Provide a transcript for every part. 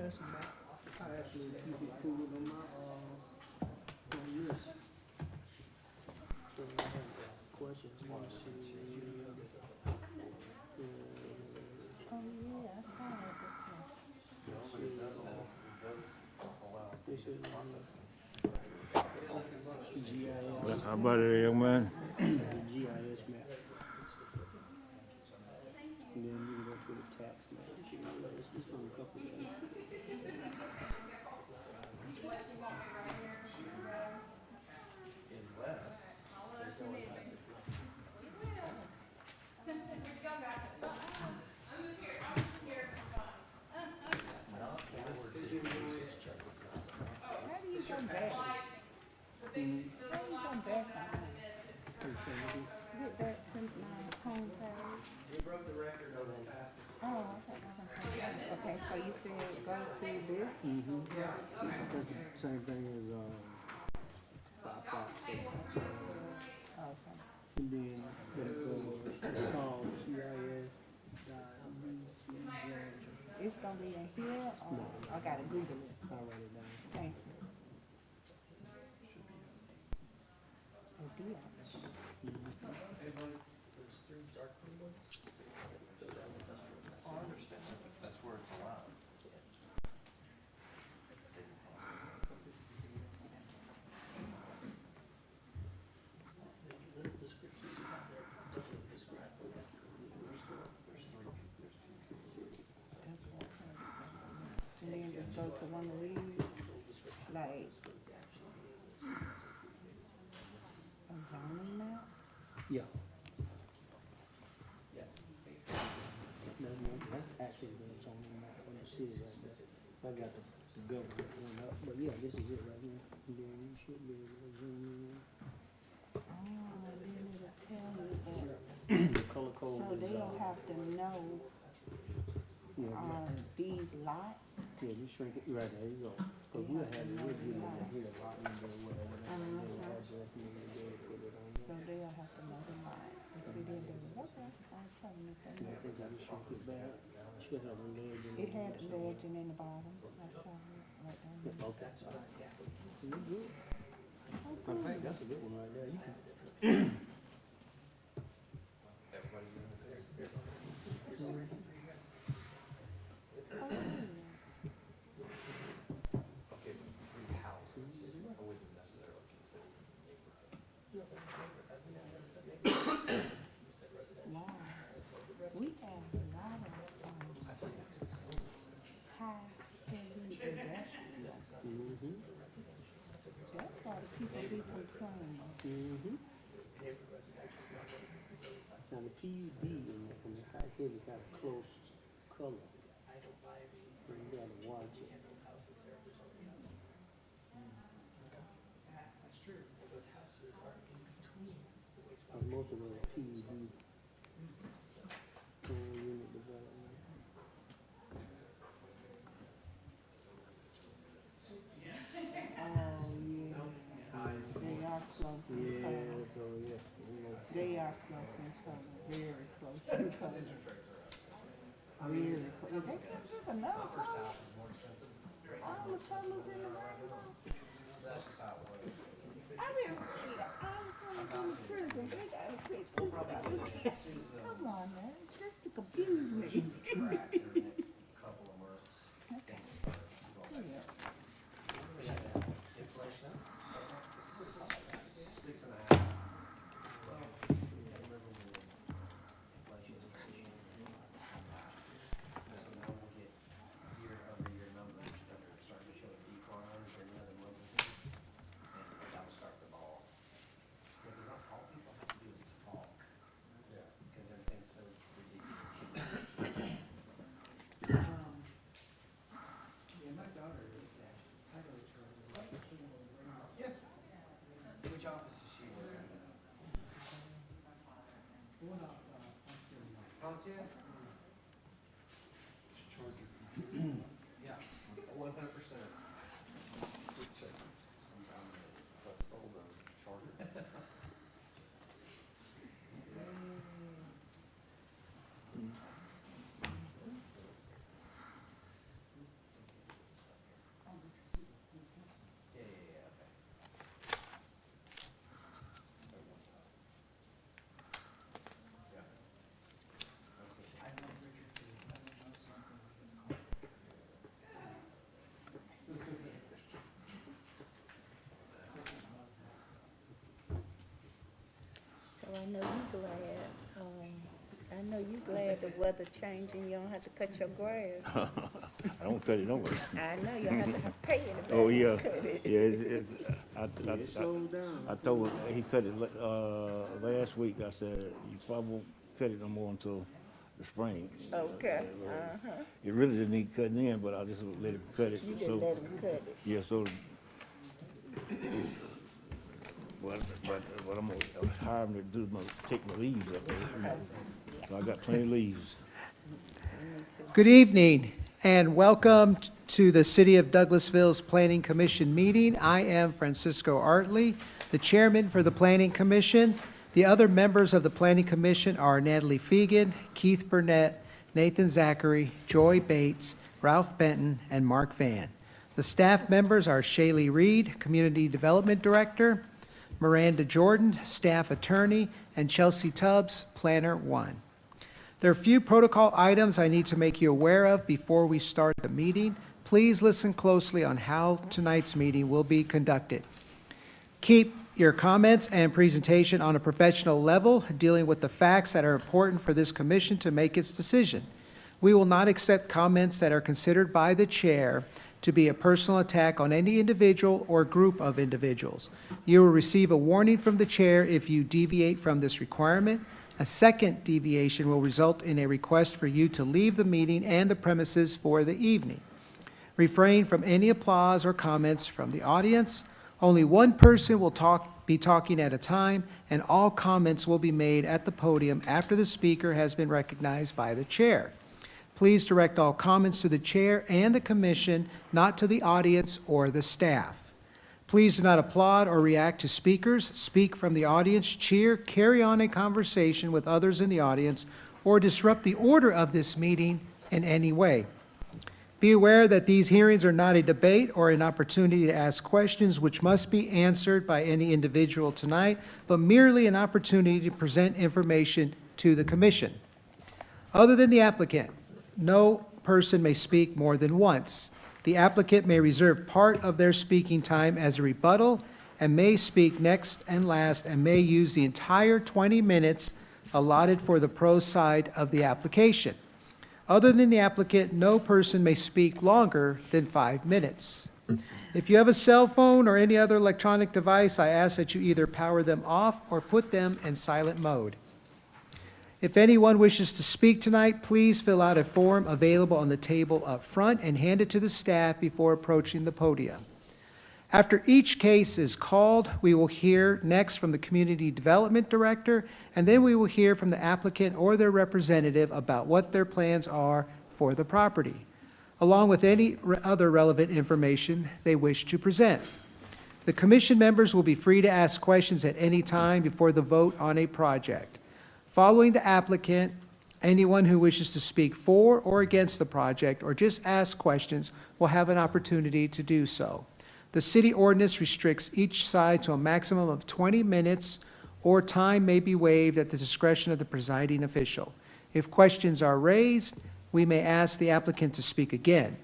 pass them back. I actually keep it pulled on my list. So I have questions. Let me see. Oh, yeah, I saw that GIS. How about it, young man? The GIS map. And then you can go to the tax map. This is a couple of days. How do you come back? How do you come back on it? Get back to my home page. We broke the record on the fastest. Oh, okay, so you said go to this? That's the same thing as 556. Okay. And then it's called GIS.BC. It's gonna be in here, or No. I gotta Google it? I'll write it down. Thank you. Oh, dear. There's 3 dark blue ones. Oh, I understand. That's where it's allowed. The little descriptions you have there doesn't describe what that code is. There's 2 computers. And then just go to one of these, like a zoning map? Yeah. That's actually the zoning map when you see it right there. I got the government one up, but yeah, this is it right here. And then you should be able to zoom in. Oh, then it'll tell you that. The color code So is, they'll have to know, yeah, these lots? yeah, just shrink it, right there you go. Cause we'll have it, we'll give it here, a lot number or whatever, that little address, and then they'll put it on So there. they'll have to know the lot. The city and the, okay, I'll try to make that Yeah, I note. think I just shrink it back. Should have a legend. It had a legend in the bottom, I saw it right down there. Yeah, okay, so you good. Oh, I think good. that's a good one right there. You can, Everybody's in there. Oh, yeah. Okay, 3 houses. I wouldn't necessarily consider it a neighborhood. Wow. We have a lot of, high heavy industrial. That's why the people be complaining. Now the PUD and the high heavy got a close color. And you gotta watch it. That's true. Those houses are in between the wastewater. Most of them are PUD. Unit development. Oh, yeah. They are close in Yeah, color. so yeah. They are close in color, very close in color. Very close. They can't pick another color. House is more expensive. All the colors in the rainbow. That's just how it works. I mean, all the colors in the prison, they gotta pick two colors. Come on, man, just to confuse me. Track their next couple of months. Okay. Yeah. Inflation. 6.5. Now we'll get year-over-year numbers that are starting to show a decline in another month or 2. And that'll start the ball. Because not all people have to do is talk. Yeah. Because everything's so ridiculous. Yeah, my daughter is actually title attorney. Yeah. Which office is she working at? The one off, Austin. Pontiac? Charger. Yeah, 100%. Just check. Sometime I stole the charger. know you glad, I know you glad the weather changing, you don't have to cut your grass. I don't cut it no more. I know you don't have to pay anybody Oh, to yeah, cut it. yeah, It slowed down. I told him, he cut it, last week, I said, you probably won't cut it no more until the spring. Okay, uh-huh. It really didn't need cutting in, but I just let it cut it. You just so- let them cut it. Yeah, so, but I'm gonna hire him to take my leaves up there. So I got plenty of leaves. Good evening, and welcome to the City of Douglasville's Planning Commission meeting. I am Francisco Artley, the chairman for the Planning Commission. The other members of the Planning Commission are Natalie Fegan, Keith Burnett, Nathan Zachary, Joy Bates, Ralph Benton, and Mark Van. The staff members are Shaylee Reed, Community Development Director, Miranda Jordan, Staff Attorney, and Chelsea Tubbs, Planner 1. There are a few protocol items I need to make you aware of before we start the meeting. Please listen closely on how tonight's meeting will be conducted. Keep your comments and presentation on a professional level, dealing with the facts that are important for this commission to make its decision. We will not accept comments that are considered by the chair to be a personal attack on any individual or group of individuals. You will receive a warning from the chair if you deviate from this requirement. A second deviation will result in a request for you to leave the meeting and the premises for the evening. Refrain from any applause or comments from the audience. Only one person will be talking at a time, and all comments will be made at the podium after the speaker has been recognized by the chair. Please direct all comments to the chair and the commission, not to the audience or the staff. Please do not applaud or react to speakers, speak from the audience, cheer, carry on a conversation with others in the audience, or disrupt the order of this meeting in any way. Be aware that these hearings are not a debate or an opportunity to ask questions which must be answered by any individual tonight, but merely an opportunity to present information to the commission. Other than the applicant, no person may speak more than once. The applicant may reserve part of their speaking time as a rebuttal and may speak next and last and may use the entire 20 minutes allotted for the pro side of the application. Other than the applicant, no person may speak longer than 5 minutes. If you have a cell phone or any other electronic device, I ask that you either power them off or put them in silent mode. If anyone wishes to speak tonight, please fill out a form available on the table up front and hand it to the staff before approaching the podium. After each case is called, we will hear next from the Community Development Director, and then we will hear from the applicant or their representative about what their plans are for the property, along with any other relevant information they wish to present. The commission members will be free to ask questions at any time before the vote on a project. Following the applicant, anyone who wishes to speak for or against the project or just ask questions will have an opportunity to do so. The city ordinance restricts each side to a maximum of 20 minutes, or time may be waived at the discretion of the presiding official. If questions are raised, we may ask the applicant to speak again.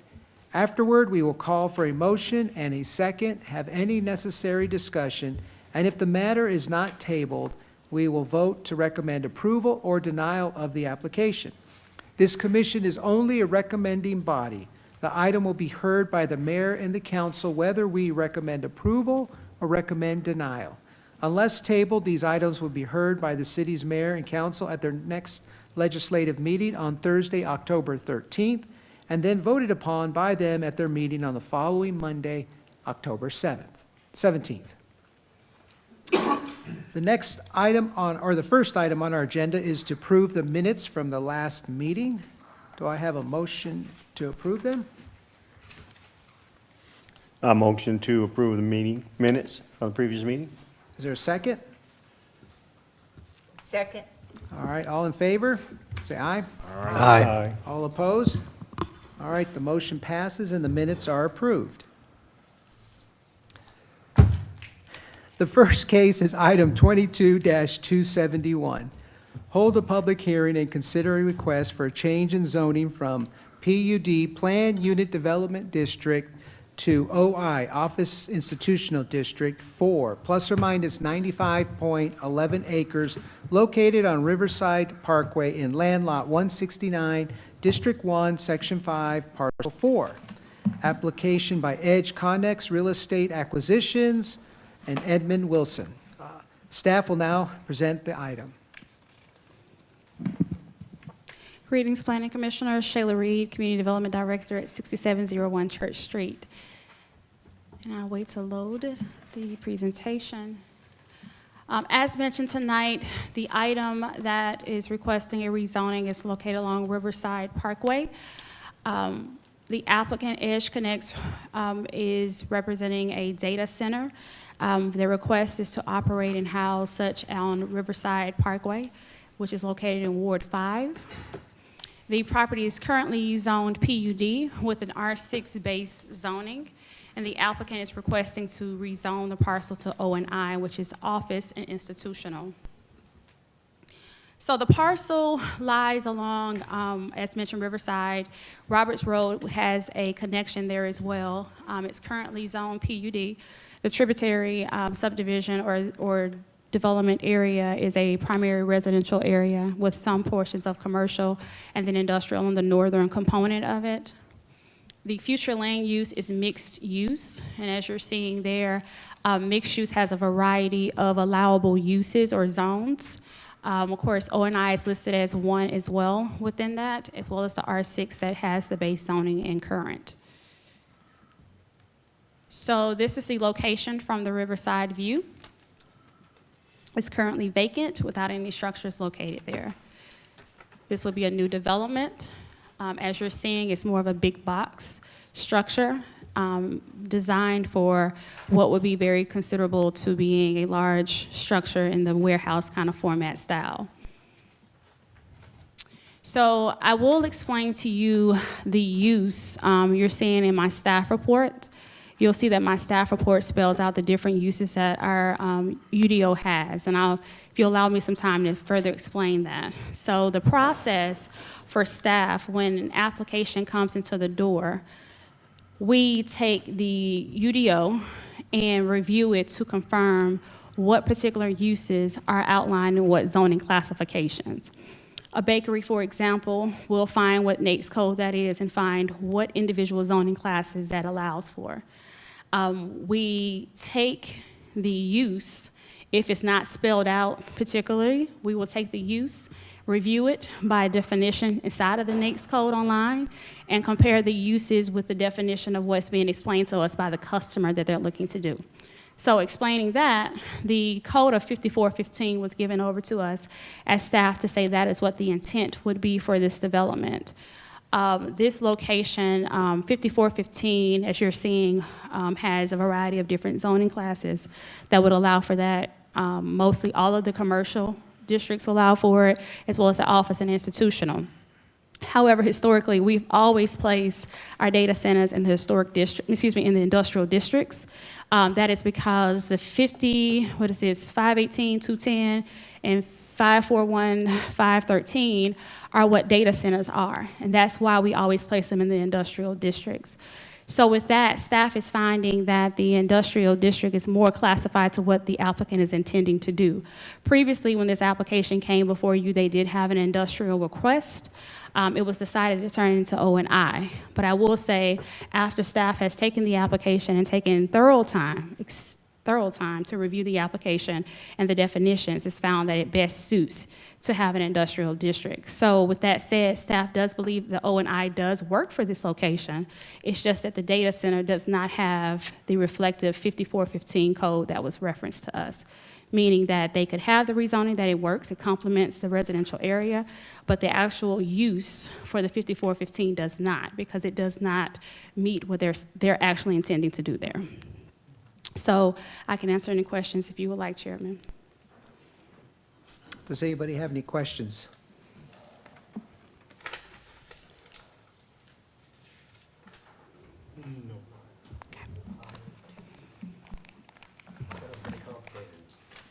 Afterward, we will call for a motion and a second, have any necessary discussion, and if the matter is not tabled, we will vote to recommend approval or denial of the application. This commission is only a recommending body. The item will be heard by the mayor and the council whether we recommend approval or recommend denial. Unless tabled, these items will be heard by the city's mayor and council at their next legislative meeting on Thursday, October 13th, and then voted upon by them at their meeting on the following Monday, October 17th. The next item the first item on our agenda is to approve the minutes from the last meeting. Do I have a motion to approve them? I motion to approve the minutes from the previous meeting. Is there a second? Second. All right, all in favor? Say aye. Aye. All opposed? All right, the motion passes and the minutes are approved. The first case is item 22-271. Hold a public hearing and consider a request for a change in zoning from PUD Planned Unit Development District to OI, Office Institutional District 4, plus or minus 95.11 acres, located on Riverside Parkway in Land Lot 169, District 1, Section 5, Parcel 4. Application by Edge Connex Real Estate Acquisitions and Edmund Wilson. Staff will now present the item. Greetings, Planning Commissioner. Shayla Reed, Community Development Director at 6701 Church Street. And I'll wait to load the presentation. As mentioned tonight, the item that is requesting a rezoning is located along Riverside Parkway. The applicant, Edge Connects, is representing a data center. Their request is to operate and house such on Riverside Parkway, which is located in Ward 5. The property is currently zoned PUD with an R6 base zoning, and the applicant is requesting to rezone the parcel to O&I, which is office and institutional. So the parcel lies along, as mentioned, Riverside. Roberts Road has a connection there as well. It's currently zoned PUD. The tributary subdivision or development area is a primary residential area with some portions of commercial and then industrial on the northern component of it. The future land use is mixed use, and as you're seeing there, mixed use has a variety of allowable uses or zones. Of course, O&I is listed as one as well within that, as well as the R6 that has the base zoning and current. So this is the location from the Riverside view. It's currently vacant without any structures located there. This will be a new development. As you're seeing, it's more of a big box structure designed for what would be very considerable to being a large structure in the warehouse kind of format style. So I will explain to you the use you're seeing in my staff report. You'll see that my staff report spells out the different uses that our UDO has, and if you'll allow me some time to further explain that. So the process for staff, when an application comes into the door, we take the UDO and review it to confirm what particular uses are outlined in what zoning classifications. A bakery, for example, will find what NAICS code that is and find what individual zoning classes that allows for. We take the use, if it's not spelled out particularly, we will take the use, review it by definition inside of the NAICS code online, and compare the uses with the definition of what's being explained to us by the customer that they're looking to do. So explaining that, the code of 5415 was given over to us as staff to say that is what the intent would be for this development. This location, 5415, as you're seeing, has a variety of different zoning classes that would allow for that. Mostly all of the commercial districts allow for it, as well as the office and institutional. However, historically, we've always placed our data centers in the in the industrial districts. That is because the 518, 210, and 541, 513 are what data centers are, and that's why we always place them in the industrial districts. So with that, staff is finding that the industrial district is more classified to what the applicant is intending to do. Previously, when this application came before you, they did have an industrial request. It was decided to turn into O&I. But I will say, after staff has taken the application and taken thorough time to review the application and the definitions, it's found that it best suits to have an industrial district. So with that said, staff does believe the O&I does work for this location. It's just that the data center does not have the reflective 5415 code that was referenced to us, meaning that they could have the rezoning, that it works, it complements the residential area, but the actual use for the 5415 does not, because it does not meet what they're actually intending to do there. So I can answer any questions if you would like, Chairman. Does anybody have any questions?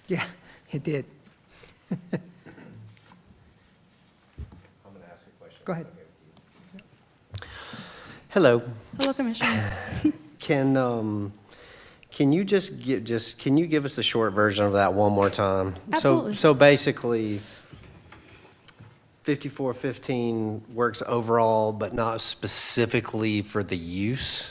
Yeah, it did. I'm gonna ask a question. Go ahead. Okay with you. Hello. Hello, Commissioner. Can you can you give us a short version of that one more time? Absolutely. So basically, 5415 works overall, but not specifically for the use?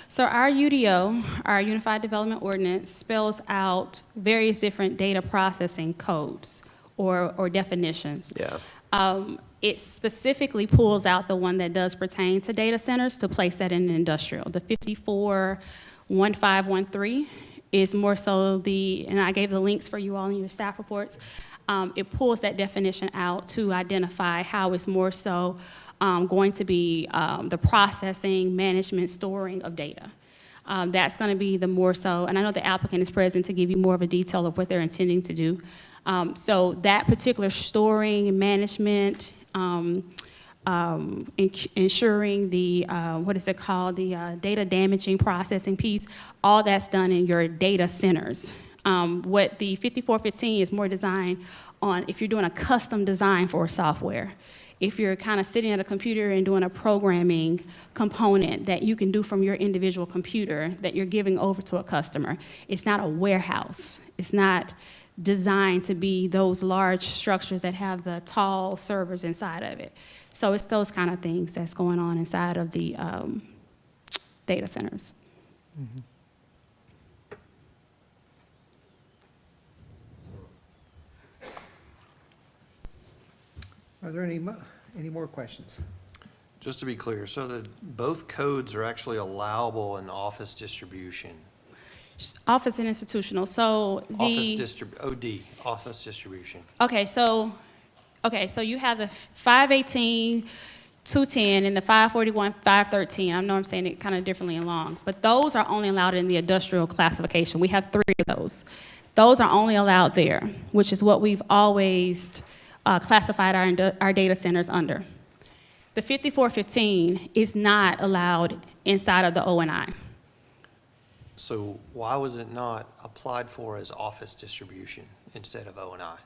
So our UDO, our Unified Development Ordinance, spells out various different data processing codes or definitions. Yeah. It specifically pulls out the one that does pertain to data centers to place that in industrial. The 541513 is more so and I gave the links for you all in your staff reports. It pulls that definition out to identify how it's more so going to be the processing, management, storing of data. That's going to be the more so, and I know the applicant is present to give you more of a detail of what they're intending to do. So that particular storing, management, ensuring the, what is it called, the data damaging processing piece, all that's done in your data centers. What the 5415 is more designed on if you're doing a custom design for a software. If you're kind of sitting at a computer and doing a programming component that you can do from your individual computer that you're giving over to a customer. It's not a warehouse. It's not designed to be those large structures that have the tall servers inside of it. So it's those kind of things that's going on inside of the data centers. Are there any more questions? Just to be clear, so that both codes are actually allowable in office distribution? Office and institutional, so Office distribution. Okay, so you have the 518, 210, and the 541, 513. I know I'm saying it kind of differently and long, but those are only allowed in the industrial classification. We have 3 of those. Those are only allowed there, which is what we've always classified our data centers under. The 5415 is not allowed inside of the O&I. So why was it not applied for as office distribution instead of O&I?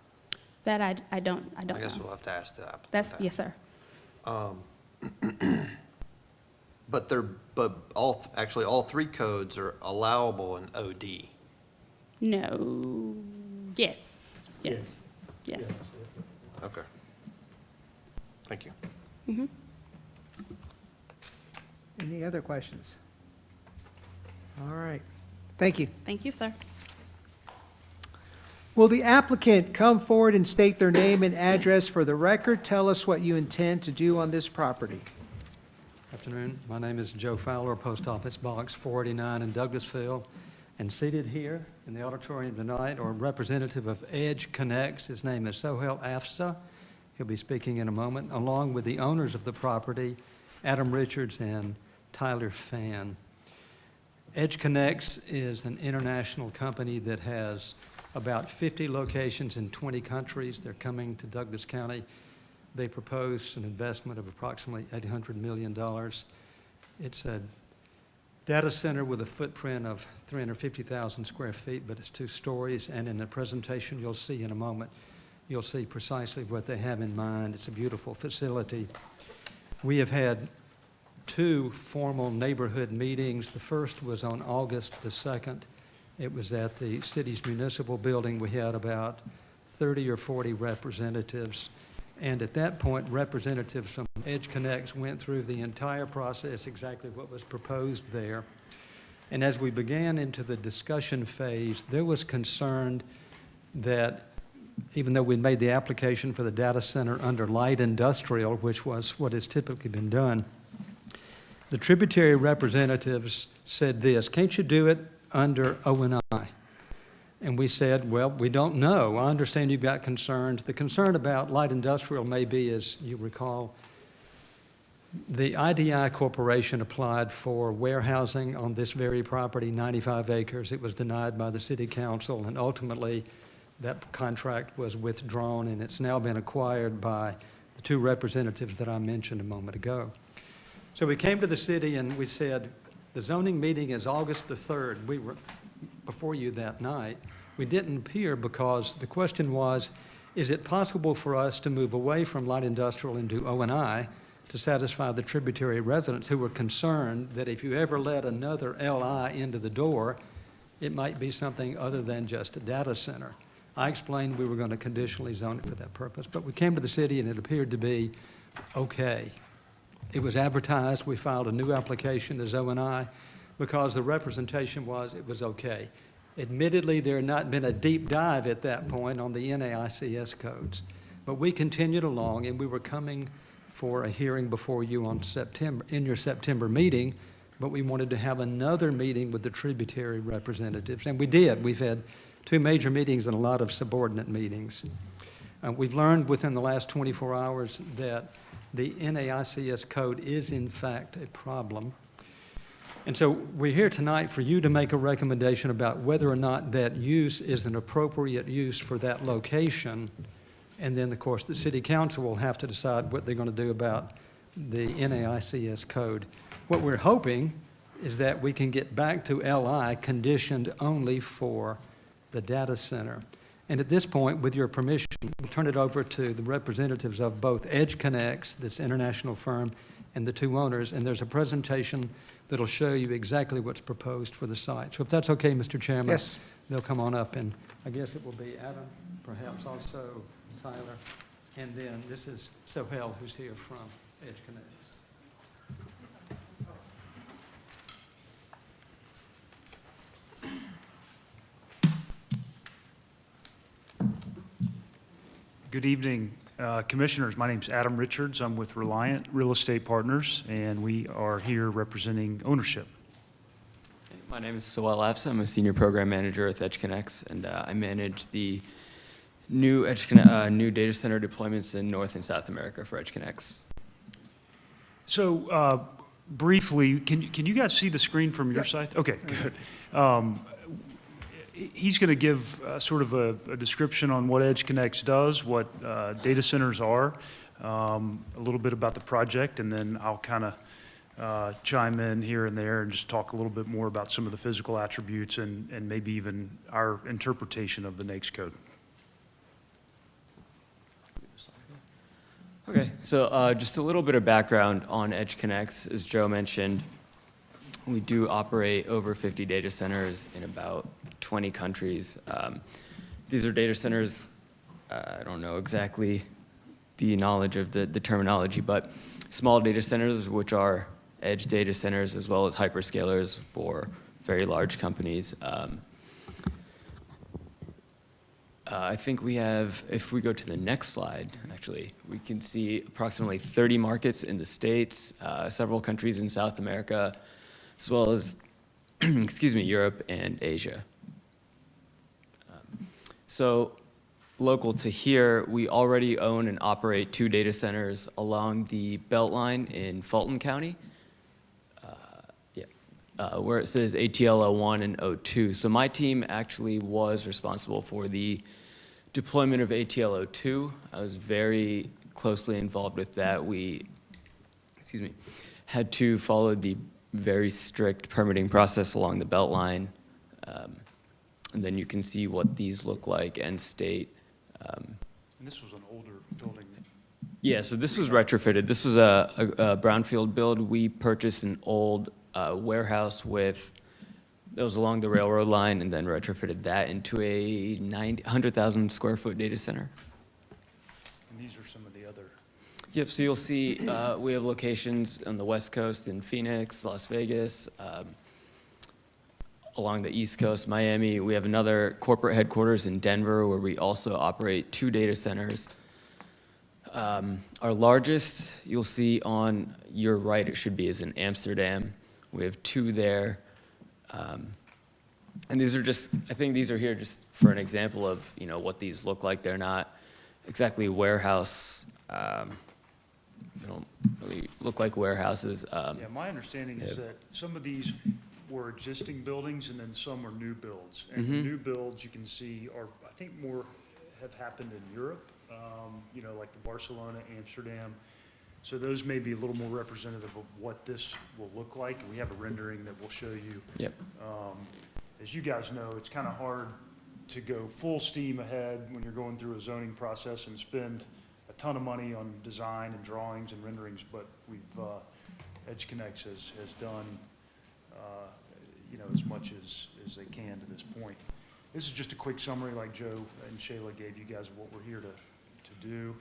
That I don't know. I guess we'll have to ask the applicant. That's, that. yes, sir. But actually all 3 codes are allowable in OD. No, yes. Okay. Thank you. Any other questions? All right. Thank you. Thank you, sir. Will the applicant come forward and state their name and address for the record? Tell us what you intend to do on this property. Afternoon. My name is Joe Fowler, Post Office Box 489 in Douglasville. And seated here in the auditorium tonight are a representative of Edge Connects. His name is Sohail Afsa. He'll be speaking in a moment, along with the owners of the property, Adam Richards and Tyler Fan. Edge Connects is an international company that has about 50 locations in 20 countries. They're coming to Douglas County. They propose an investment of approximately $800 million. It's a data center with a footprint of 350,000 square feet, but it's 2 stories. And in the presentation you'll see in a moment, you'll see precisely what they have in mind. It's a beautiful facility. We have had 2 formal neighborhood meetings. The first was on August the 2nd. It was at the city's municipal building. We had about 30 or 40 representatives. And at that point, representatives from Edge Connects went through the entire process, exactly what was proposed there. And as we began into the discussion phase, there was concern that even though we'd made the application for the data center under light industrial, which was what has typically been done, the tributary representatives said this: can't you do it under O&I? And we said, well, we don't know. I understand you've got concerns. The concern about light industrial may be, as you recall, the IDI Corporation applied for warehousing on this very property, 95 acres. It was denied by the city council, and ultimately that contract was withdrawn, and it's now been acquired by the 2 representatives that I mentioned a moment ago. So we came to the city and we said, the zoning meeting is August the 3rd. We were before you that night. We didn't appear because the question was, is it possible for us to move away from light industrial and do O&I to satisfy the tributary residents who were concerned that if you ever let another LI into the door, it might be something other than just a data center. I explained we were going to conditionally zone it for that purpose, but we came to the city and it appeared to be okay. It was advertised, we filed a new application as O&I because the representation was it was okay. Admittedly, there had not been a deep dive at that point on the NAICS codes, but we continued along and we were coming for a hearing before you in your September meeting, but we wanted to have another meeting with the tributary representatives, and we did. We've had 2 major meetings and a lot of subordinate meetings. We've learned within the last 24 hours that the NAICS code is in fact a problem. And so we're here tonight for you to make a recommendation about whether or not that use is an appropriate use for that location. And then, of course, the city council will have to decide what they're going to do about the NAICS code. What we're hoping is that we can get back to LI conditioned only for the data center. And at this point, with your permission, we'll turn it over to the representatives of both Edge Connects, this international firm, and the 2 owners, and there's a presentation that'll show you exactly what's proposed for the site. So if that's okay, Mr. Chairman. Yes. They'll come on up, and I guess it will be Adam, perhaps also Tyler, and then this is Sohel, who's here from Edge Connects. Good evening, Commissioners. My name's Adam Richards. I'm with Reliant Real Estate Partners, and we are here representing ownership. My name is Soel Afsa. I'm a senior program manager with Edge Connects, and I manage the new new data center deployments in North and South America for Edge Connects. So briefly, can you guys see the screen from your side? Okay, good. He's going to give sort of a description on what Edge Connects does, what data centers are, a little bit about the project, and then I'll kind of chime in here and there and just talk a little bit more about some of the physical attributes and maybe even our interpretation of the NAICS code. Okay, so just a little bit of background on Edge Connects. As Joe mentioned, we do operate over 50 data centers in about 20 countries. These are data centers, I don't know exactly the knowledge of the terminology, but small data centers, which are edge data centers, as well as hyperscalers for very large companies. I think we have, if we go to the next slide, actually, we can see approximately 30 markets in the States, several countries in South America, as well as, excuse me, Europe and Asia. So local to here, we already own and operate 2 data centers along the Beltline in Fulton County, where it says ATL 01 and 02. So my team actually was responsible for the deployment of ATL 02. I was very closely involved with that. We, excuse me, had to follow the very strict permitting process along the Beltline. And then you can see what these look like and state. And this was an older building. Yeah, so this was retrofitted. This was a brownfield build. We purchased an old warehouse that was along the railroad line and then retrofitted that into a 100,000 square foot data center. And these are some of the other. Yep, so you'll see we have locations on the West Coast in Phoenix, Las Vegas, along the East Coast, Miami. We have another corporate headquarters in Denver where we also operate 2 data centers. Our largest, you'll see on your right, it should be, is in Amsterdam. We have 2 there. And these are just, I think these are here just for an example of, you know, what these look like. They're not exactly warehouse. They don't really look like warehouses. Yeah, my understanding is that some of these were existing buildings and then some are new builds. And the new builds you can see are, I think, more have happened in Europe, you know, like the Barcelona, Amsterdam. So those may be a little more representative of what this will look like. And we have a rendering that will show you. Yep. As you guys know, it's kind of hard to go full steam ahead when you're going through a zoning process and spend a ton of money on design and drawings and renderings, but we've, EdgeConneX has done, as much as they can to this point. This is just a quick summary, like Joe and Shayla gave you guys, of what we're here to do.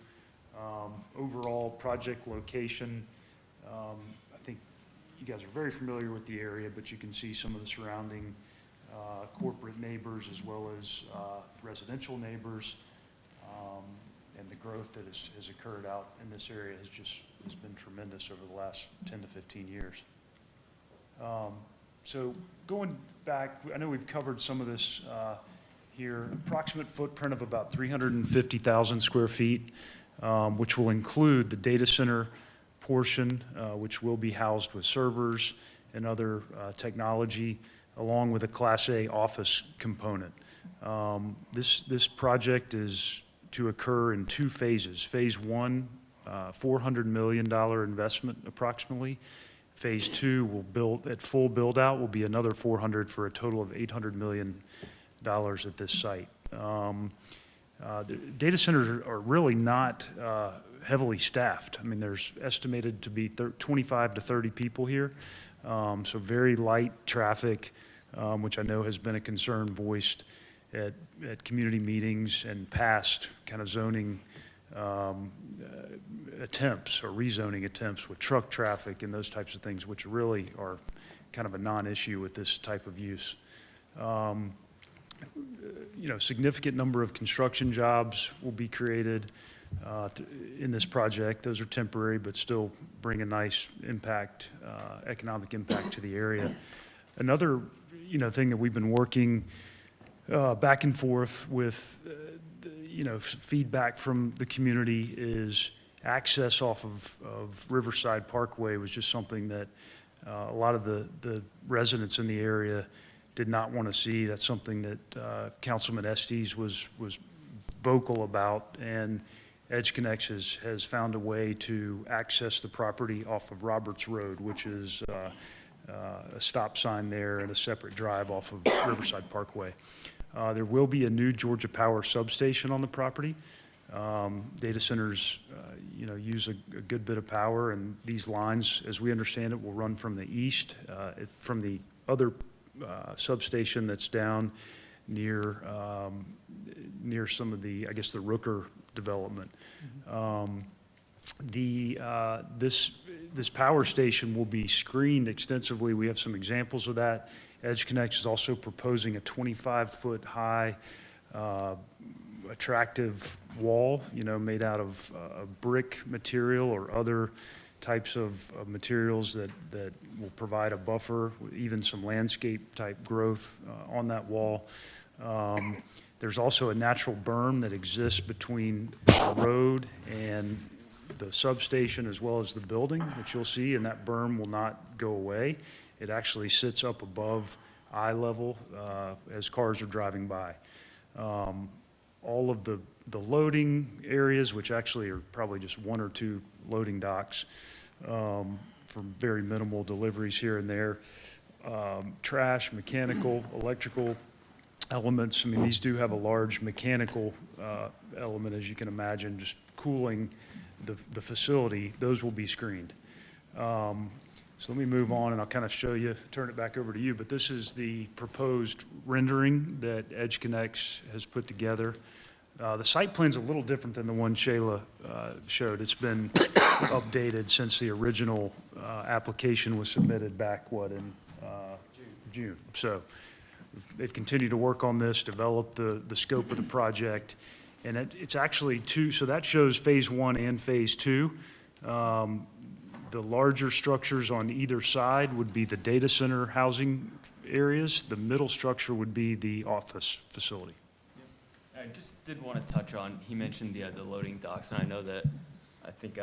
Overall project location, I think you guys are very familiar with the area, but you can see some of the surrounding corporate neighbors as well as residential neighbors. And the growth that has occurred out in this area has been tremendous over the last 10 to 15 years. So going back, I know we've covered some of this here, approximate footprint of about 350,000 square feet, which will include the data center portion, which will be housed with servers and other technology, along with a Class A office component. This project is to occur in 2 phases. Phase 1, $400 million investment approximately. Phase 2 will build, at full build out, will be another 400 for a total of $800 million at this site. The data centers are really not heavily staffed. I mean, there's estimated to be 25 to 30 people here. So very light traffic, which I know has been a concern voiced at community meetings and past kind of zoning attempts or rezoning attempts with truck traffic and those types of things, which really are kind of a non-issue with this type of use. Significant number of construction jobs will be created in this project. Those are temporary, but still bring a nice impact, economic impact to the area. Another, thing that we've been working back and forth with, feedback from the community is access off of Riverside Parkway was just something that a lot of the residents in the area did not want to see. That's something that Councilman Estes was vocal about, and EdgeConneX has found a way to access the property off of Roberts Road, which is a stop sign there and a separate drive off of Riverside Parkway. There will be a new Georgia Power substation on the property. Data centers, use a good bit of power, and these lines, as we understand it, will run from the east, from the other substation that's down near some of the, I guess, the Rooker development. This power station will be screened extensively. We have some examples of that. EdgeConneX is also proposing a 25-foot high attractive wall, made out of brick material or other types of materials that will provide a buffer, even some landscape type growth on that wall. There's also a natural berm that exists between the road and the substation as well as the building that you'll see, and that berm will not go away. It actually sits up above eye level as cars are driving by. All of the loading areas, which actually are probably just 1 or 2 loading docks for very minimal deliveries here and there. Trash, mechanical, electrical elements. I mean, these do have a large mechanical element, as you can imagine, just cooling the facility. Those will be screened. So let me move on, and I'll kind of show you, turn it back over to you, but this is the proposed rendering that EdgeConneX has put together. The site plan's a little different than the one Shayla showed. It's been updated since the original application was submitted back, in June. So they've continued to work on this, develop the scope of the project, and it's actually 2, so that shows phase 1 and phase 2. The larger structures on either side would be the data center housing areas. The middle structure would be the office facility. I just did want to touch on, he mentioned the loading docks, and I know that I think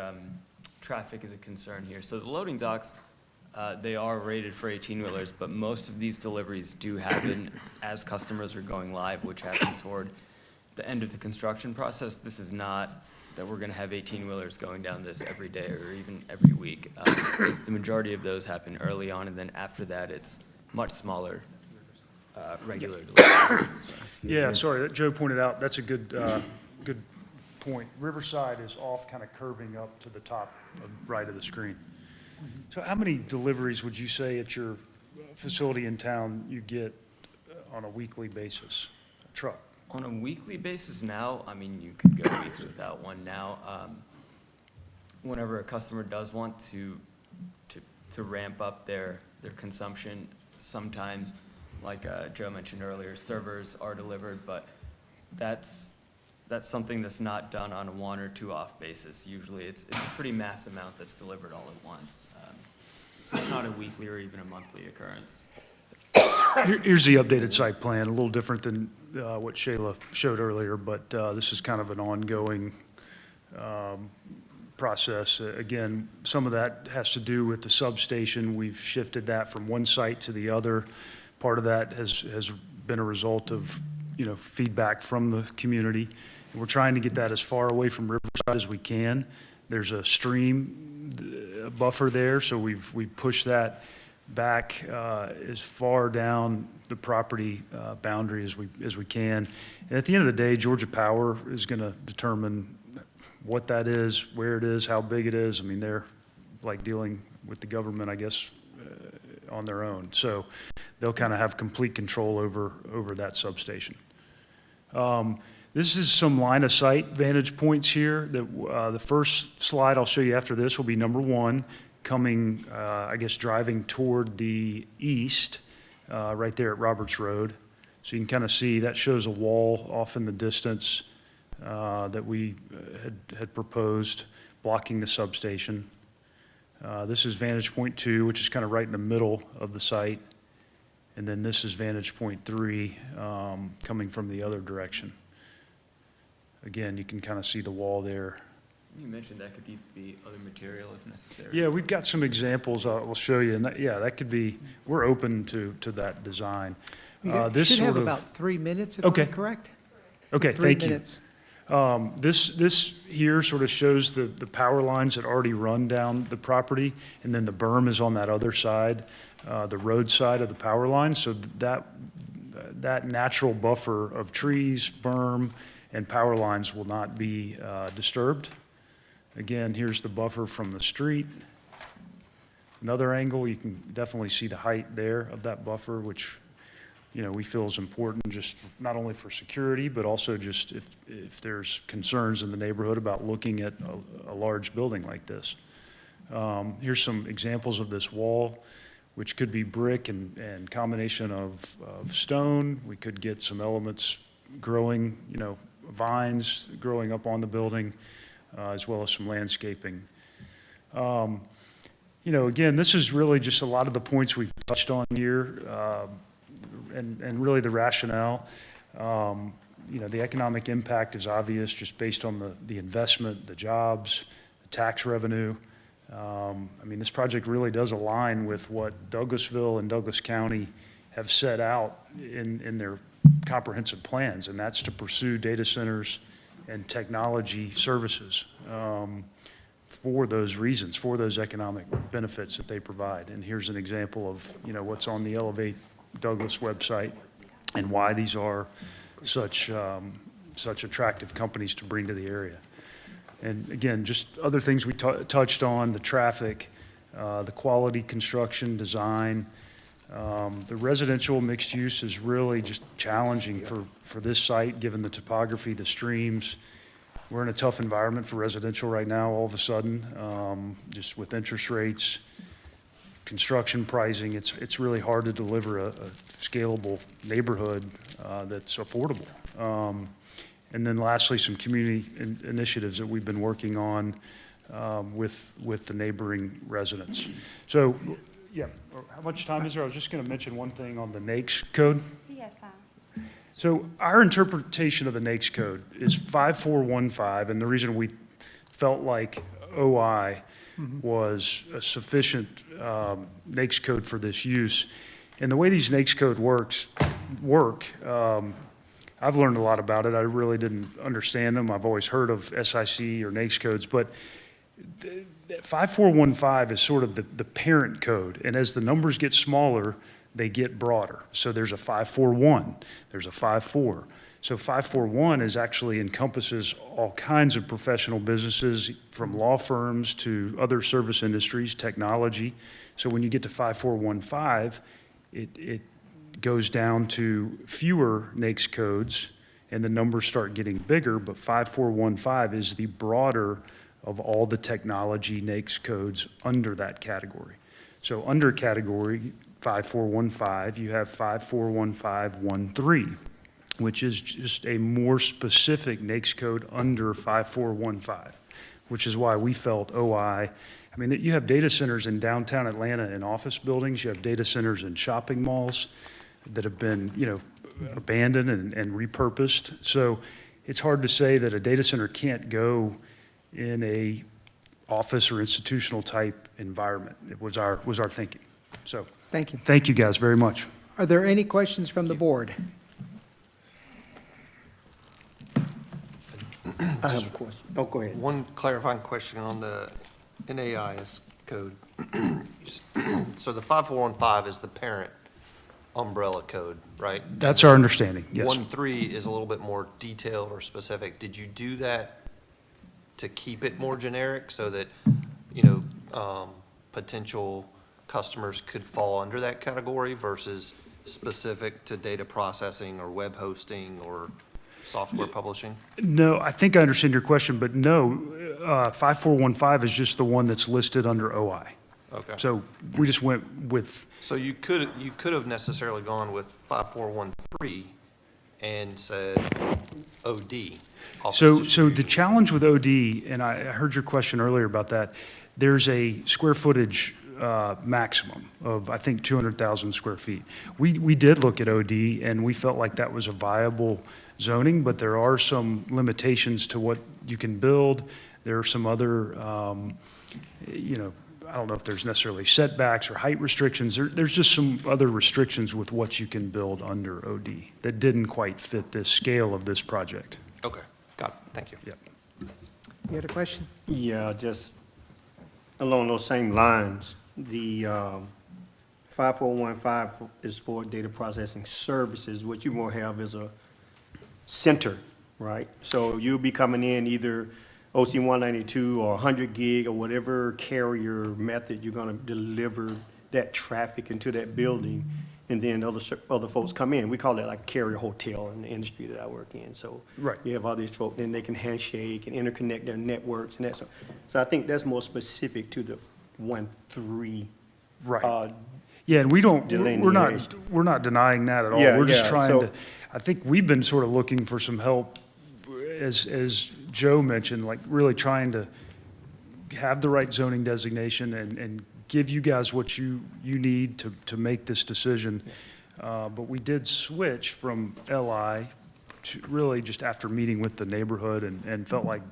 traffic is a concern here. So the loading docks, they are rated for 18-wheelers, but most of these deliveries do happen as customers are going live, which happen toward the end of the construction process. This is not that we're going to have 18-wheelers going down this every day or even every week. The majority of those happen early on, and then after that, it's much smaller, regular deliveries. Yeah, sorry, that Joe pointed out, that's a good point, Riverside is off, kind of curving up to the top right of the screen. So how many deliveries would you say at your facility in town you get on a weekly basis, a truck? On a weekly basis now, I mean, you could go weeks without one now. Whenever a customer does want to ramp up their consumption, sometimes, like Joe mentioned earlier, servers are delivered, but that's something that's not done on a 1 or 2 off basis. Usually it's a pretty mass amount that's delivered all at once. So it's not a weekly or even a monthly occurrence. Here's the updated site plan, a little different than what Shayla showed earlier, but this is kind of an ongoing process. Again, some of that has to do with the substation. We've shifted that from one site to the other. Part of that has been a result of, feedback from the community. And we're trying to get that as far away from Riverside as we can. There's a stream buffer there, so we've pushed that back as far down the property boundary as we can. And at the end of the day, Georgia Power is going to determine what that is, where it is, how big it is. I mean, they're like dealing with the government, I guess, on their own. So they'll kind of have complete control over that substation. This is some line of sight vantage points here. The first slide I'll show you after this will be number 1, coming, I guess, driving toward the east, right there at Roberts Road. So you can kind of see that shows a wall off in the distance that we had proposed, blocking the substation. This is vantage point 2, which is kind of right in the middle of the site. And then this is vantage point 3, coming from the other direction. Again, you can kind of see the wall there. You mentioned that could be other material if necessary. Yeah, we've got some examples I'll show you, and that could be, we're open to that design. You This should have sort of- about 3 minutes, if Okay. I'm correct? Okay, 3 thank you. minutes. This here sort of shows the power lines that already run down the property, and then the berm is on that other side, the road side of the power line. So that natural buffer of trees, berm, and power lines will not be disturbed. Again, here's the buffer from the street. Another angle, you can definitely see the height there of that buffer, which we feel is important, just not only for security, but also just if there's concerns in the neighborhood about looking at a large building like this. Here's some examples of this wall, which could be brick and combination of stone. We could get some elements growing, vines growing up on the building, as well as some landscaping. Again, this is really just a lot of the points we've touched on here, and really the rationale. The economic impact is obvious just based on the investment, the jobs, the tax revenue. This project really does align with what Douglasville and Douglas County have set out in their comprehensive plans, and that's to pursue data centers and technology services for those reasons, for those economic benefits that they provide. And here's an example of what's on the Elevate Douglas website and why these are such attractive companies to bring to the area. And again, just other things we touched on: the traffic, the quality construction design. The residential mixed use is really just challenging for this site, given the topography, the streams. We're in a tough environment for residential right now, all of a sudden, just with interest rates, construction pricing. It's really hard to deliver a scalable neighborhood that's affordable. And then lastly, some community initiatives that we've been working on with the neighboring residents. So, yeah, how much time is there? I was just going to mention one thing on the NAICS code. Yes, sir. So our interpretation of the NAICS code is 5415, and the reason we felt like OI was a sufficient NAICS code for this use. And the way these NAICS code work, I've learned a lot about it. I really didn't understand them. I've always heard of SIC or NAICS codes, but 5415 is sort of the parent code. And as the numbers get smaller, they get broader. So there's a 541, there's a 54. So 541 is actually encompasses all kinds of professional businesses, from law firms to other service industries, technology. So when you get to 5415, it goes down to fewer NAICS codes, and the numbers start getting bigger, but 5415 is the broader of all the technology NAICS codes under that category. So under category 5415, you have 541513, which is just a more specific NAICS code under 5415, which is why we felt OI. I mean, you have data centers in downtown Atlanta in office buildings, you have data centers in shopping malls that have been, abandoned and repurposed. So it's hard to say that a data center can't go in a office or institutional type environment. It was our thinking. So Thank you. thank you guys very much. Are there any questions from the board? I have a question. Oh, go ahead. One clarifying question on the NAIS code. So the 5415 is the parent umbrella code, right? That's our understanding, yes. 13 is a little bit more detailed or specific. Did you do that to keep it more generic so that, potential customers could fall under that category versus specific to data processing or web hosting or software publishing? No, I think I understand your question, but no, 5415 is just the one that's listed under OI. Okay. So we just went with, So you could have necessarily gone with 5413 and said OD. office so the distribution. challenge with OD, and I heard your question earlier about that, there's a square footage maximum of, I think, 200,000 square feet. We did look at OD, and we felt like that was a viable zoning, but there are some limitations to what you can build. There are some other, I don't know if there's necessarily setbacks or height restrictions. There's just some other restrictions with what you can build under OD that didn't quite fit this scale of this project. Okay, got it. Thank you. Yep. You had a question? Yeah, just along those same lines, the 5415 is for data processing services. What you will have is a center, right? So you'll be coming in either OC 192 or 100 gig or whatever carrier method you're going to deliver that traffic into that building, and then other folks come in. We call it like a carrier hotel in the industry that I work in. So Right. you have all these folks, then they can handshake and interconnect their networks and that. So I think that's more specific to the 1.3. Right. Yeah, and we're not denying that at all. Yeah, We're just yeah, trying so- to, I think we've been sort of looking for some help, as Joe mentioned, like really trying to have the right zoning designation and give you guys what you need to make this decision. But we did switch from LI to really just after meeting with the neighborhood and felt like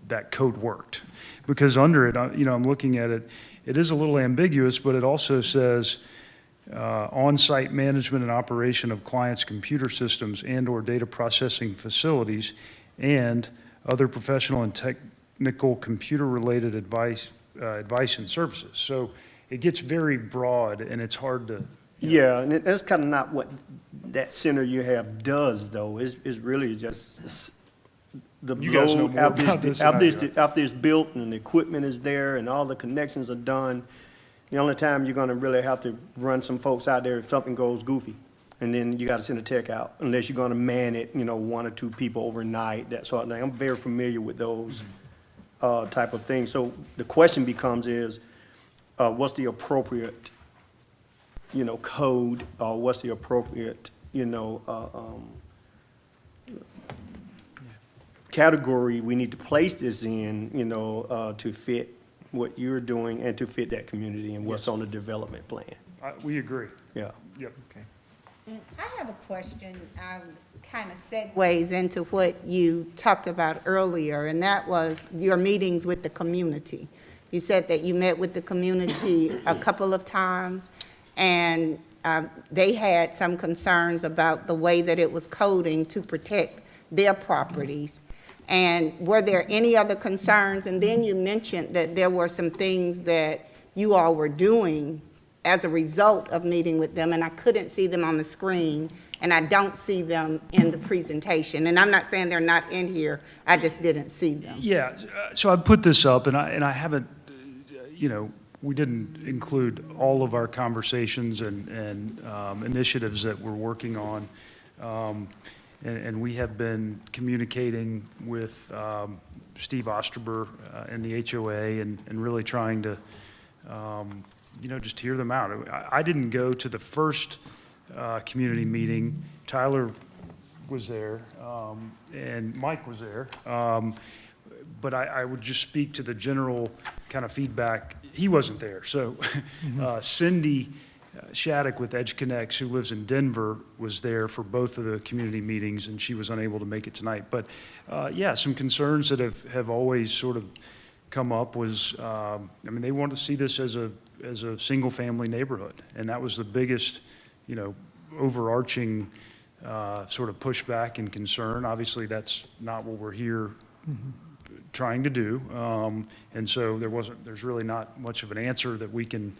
that code worked. Because under it, I'm looking at it, it is a little ambiguous, but it also says, on-site management and operation of clients' computer systems and/or data processing facilities and other professional and technical computer-related advice and services. So it gets very broad, and it's hard to. Yeah, and that's kind of not what that center you have does, though. It's really just the You guys know load more about this than I do. after it's built and the equipment is there and all the connections are done. The only time you're gonna really have to run some folks out there if something goes goofy. And then you gotta send a tech out, unless you're gonna man it, 1 or 2 people overnight, that sort of thing. I'm very familiar with those type of things. So the question becomes is, what's the appropriate, code, or what's the appropriate, category we need to place this in, to fit what you're doing and to fit that community and what's on the development plan. We agree. Yeah. Yep. I have a question, kind of segues into what you talked about earlier, and that was your meetings with the community. You said that you met with the community a couple of times, and they had some concerns about the way that it was coding to protect their properties. And were there any other concerns? And then you mentioned that there were some things that you all were doing as a result of meeting with them, and I couldn't see them on the screen, and I don't see them in the presentation. And I'm not saying they're not in here, I just didn't see them. Yeah, so I put this up, and I haven't, we didn't include all of our conversations and initiatives that we're working on. And we have been communicating with Steve Osterber and the HOA and really trying to, just hear them out. I didn't go to the first community meeting. Tyler was there, and Mike was there. But I would just speak to the general kind of feedback. He wasn't there. So Cindy Shattuck with Edge Connects, who lives in Denver, was there for both of the community meetings, and she was unable to make it tonight. But yeah, some concerns that have always sort of come up was, they want to see this as a single-family neighborhood, and that was the biggest, overarching sort of pushback and concern. Obviously, that's not what we're here trying to do, and so there's really not much of an answer that we can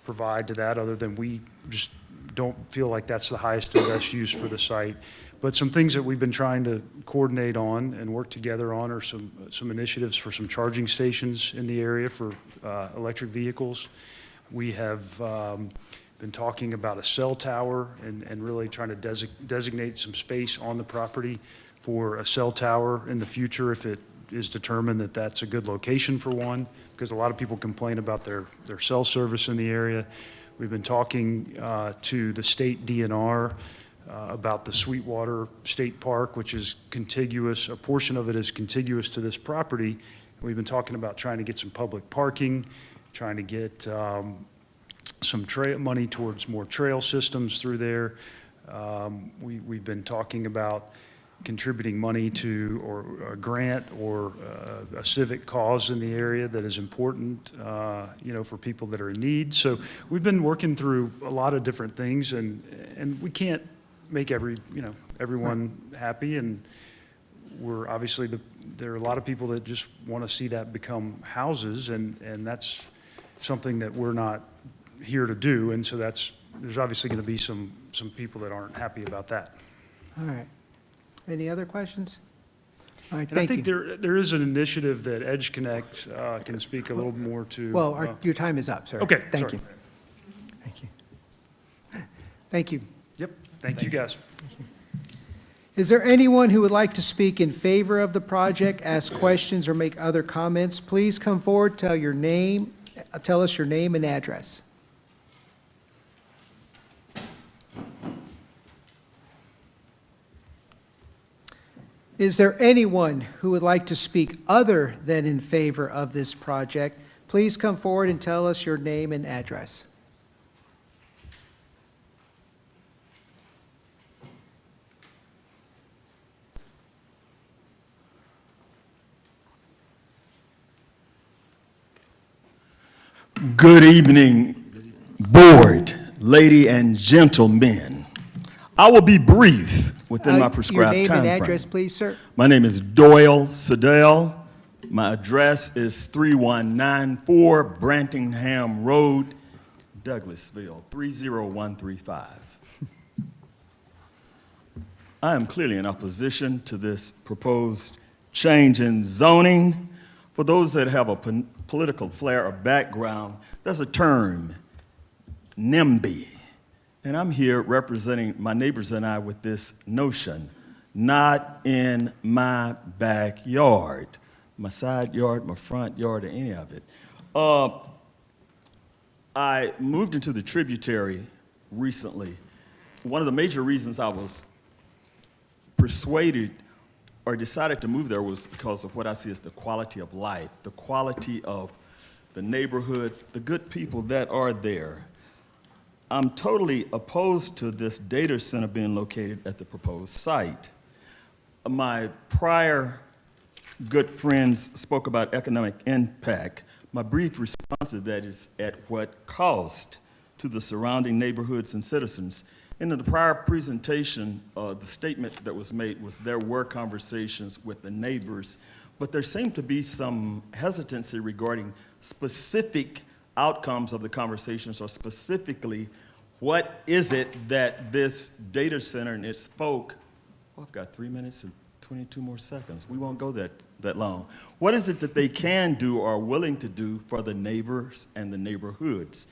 provide to that, other than we just don't feel like that's the highest and best use for the site. But some things that we've been trying to coordinate on and work together on are some initiatives for some charging stations in the area for electric vehicles. We have been talking about a cell tower and really trying to designate some space on the property for a cell tower in the future if it is determined that that's a good location for one, because a lot of people complain about their cell service in the area. We've been talking to the state DNR about the Sweetwater State Park, which is contiguous, a portion of it is contiguous to this property. We've been talking about trying to get some public parking, trying to get some money towards more trail systems through there. We've been talking about contributing money to or a grant or a civic cause in the area that is important, for people that are in need. So we've been working through a lot of different things, and we can't make everyone happy, and we're obviously there are a lot of people that just want to see that become houses, and that's something that we're not here to do, and so there's obviously going to be some people that aren't happy about that. All right. Any other questions? All right, And I thank you. think there is an initiative that Edge Connect can speak a little more to. Well, your time is up, sir. Okay, Thank sorry. you. Thank you. Thank you. Yep, thank you, guys. Is there anyone who would like to speak in favor of the project, ask questions, or make other comments? Please come forward, tell us your name and address. Is there anyone who would like to speak other than in favor of this project? Please come forward and tell us your name and address. Good evening, board, lady and gentlemen. I will be brief within my prescribed Your name time and frame. address, please, sir. My name is Doyle Siddell. My address is 3194 Brantingham Road, Douglasville, 30135. I am clearly in opposition to this proposed change in zoning. For those that have a political flair or background, there's a term, NIMBY. And I'm here representing my neighbors and I with this notion, not in my backyard, my side yard, my front yard, or any of it. I moved into the tributary recently. One of the major reasons I was persuaded or decided to move there was because of what I see as the quality of life, the quality of the neighborhood, the good people that are there. I'm totally opposed to this data center being located at the proposed site. My prior good friends spoke about economic impact. My brief response to that is at what cost to the surrounding neighborhoods and citizens. In the prior presentation, the statement that was made was there were conversations with the neighbors, but there seemed to be some hesitancy regarding specific outcomes of the conversations, or specifically, what is it that this data center and its folk, oh, I've got 3 minutes and 22 more seconds. We won't go that long. What is it that they can do or are willing to do for the neighbors and the neighborhoods?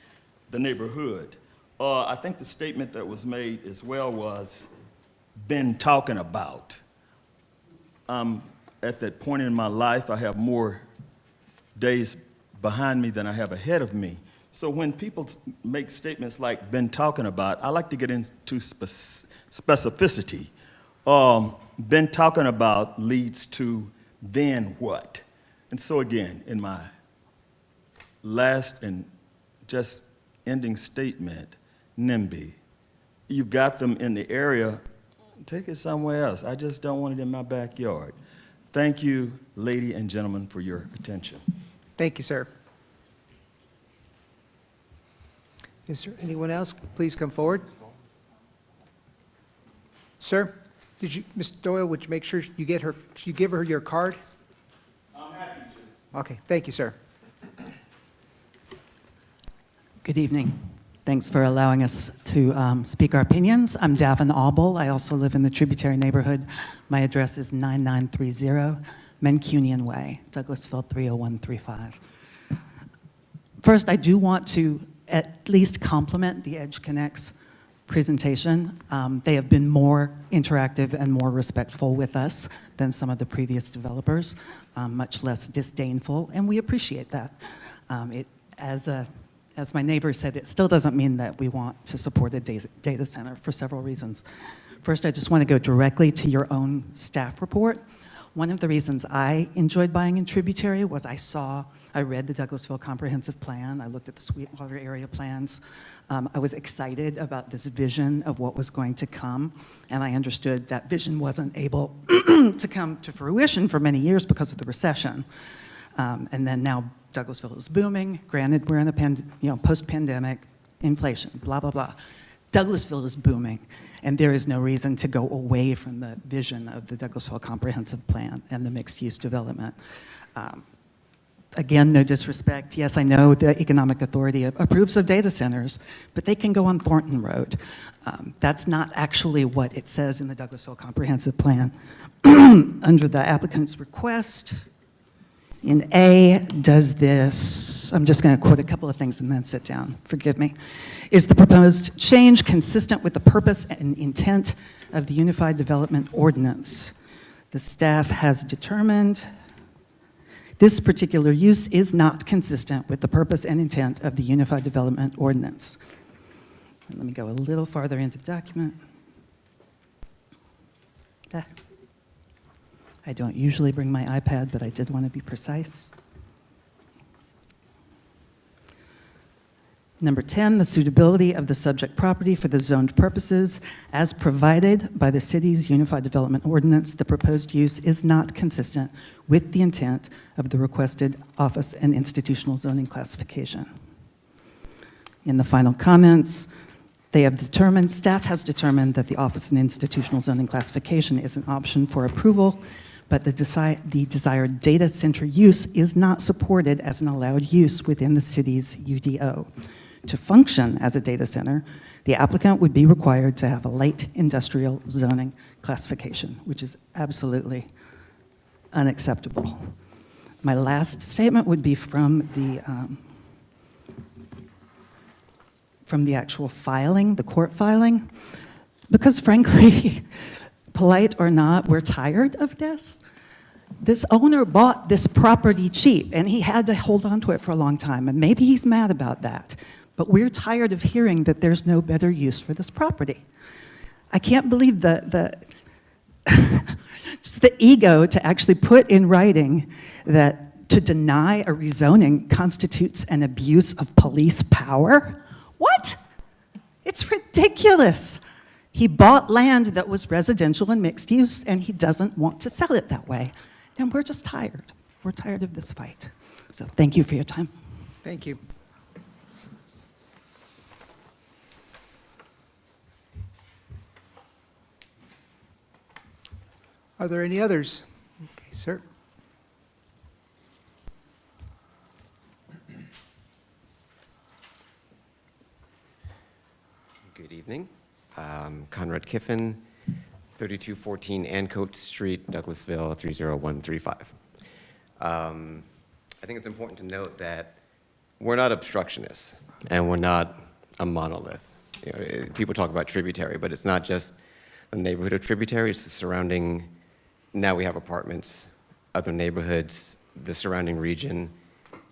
The neighborhood. I think the statement that was made as well was, been talking about. At that point in my life, I have more days behind me than I have ahead of me. So when people make statements like been talking about, I like to get into specificity. Been talking about leads to then what? And so again, in my last and just ending statement, NIMBY, you've got them in the area, take it somewhere else. I just don't want it in my backyard. Thank you, lady and gentlemen, for your attention. Thank you, sir. Is there anyone else? Please come forward. Sir, did you, Ms. Doyle, would you make sure you get her, you give her your card? I'm happy to. Okay, thank you, sir. Good evening. Thanks for allowing us to speak our opinions. I'm Davin Auble. I also live in the tributary neighborhood. My address is 9930 Mancunian Way, Douglasville 30135. First, I do want to at least compliment the Edge Connects presentation. They have been more interactive and more respectful with us than some of the previous developers, much less disdainful, and we appreciate that. As my neighbor said, it still doesn't mean that we want to support a data center for several reasons. First, I just want to go directly to your own staff report. One of the reasons I enjoyed buying in Tributary was I read the Douglasville Comprehensive Plan, I looked at the Sweetwater area plans. I was excited about this vision of what was going to come, and I understood that vision wasn't able to come to fruition for many years because of the recession. And then now Douglasville is booming. Granted, we're in a post-pandemic inflation, blah, blah, blah. Douglasville is booming, and there is no reason to go away from the vision of the Douglasville Comprehensive Plan and the mixed-use development. Again, no disrespect. Yes, I know the Economic Authority approves of data centers, but they can go on Thornton Road. That's not actually what it says in the Douglasville Comprehensive Plan. Under the applicant's request, in A, does this, I'm just going to quote a couple of things and then sit down, forgive me. Is the proposed change consistent with the purpose and intent of the Unified Development Ordinance? The staff has determined this particular use is not consistent with the purpose and intent of the Unified Development Ordinance. And let me go a little farther into the document. I don't usually bring my iPad, but I did want to be precise. Number 10, the suitability of the subject property for the zoned purposes as provided by the city's Unified Development Ordinance. The proposed use is not consistent with the intent of the requested office and institutional zoning classification. In the final comments, staff has determined that the office and institutional zoning classification is an option for approval, but the desired data center use is not supported as an allowed use within the city's UDO. To function as a data center, the applicant would be required to have a light industrial zoning classification, which is absolutely unacceptable. My last statement would be from the actual filing, the court filing, because frankly, polite or not, we're tired of this. This owner bought this property cheap, and he had to hold on to it for a long time, and maybe he's mad about that. But we're tired of hearing that there's no better use for this property. I can't believe just the ego to actually put in writing that to deny a rezoning constitutes an abuse of police power. What? It's ridiculous. He bought land that was residential and mixed use, and he doesn't want to sell it that way. And we're just tired. We're tired of this fight. So thank you for your time. Thank you. Are there any others? Okay, sir. Good evening. Conrad Kiffin, 3214 Ancoat Street, Douglasville, 30135. I think it's important to note that we're not obstructionists, and we're not a monolith. You know, people talk about tributary, but it's not just the neighborhood of tributary, it's the surrounding, now we have apartments, other neighborhoods, the surrounding region.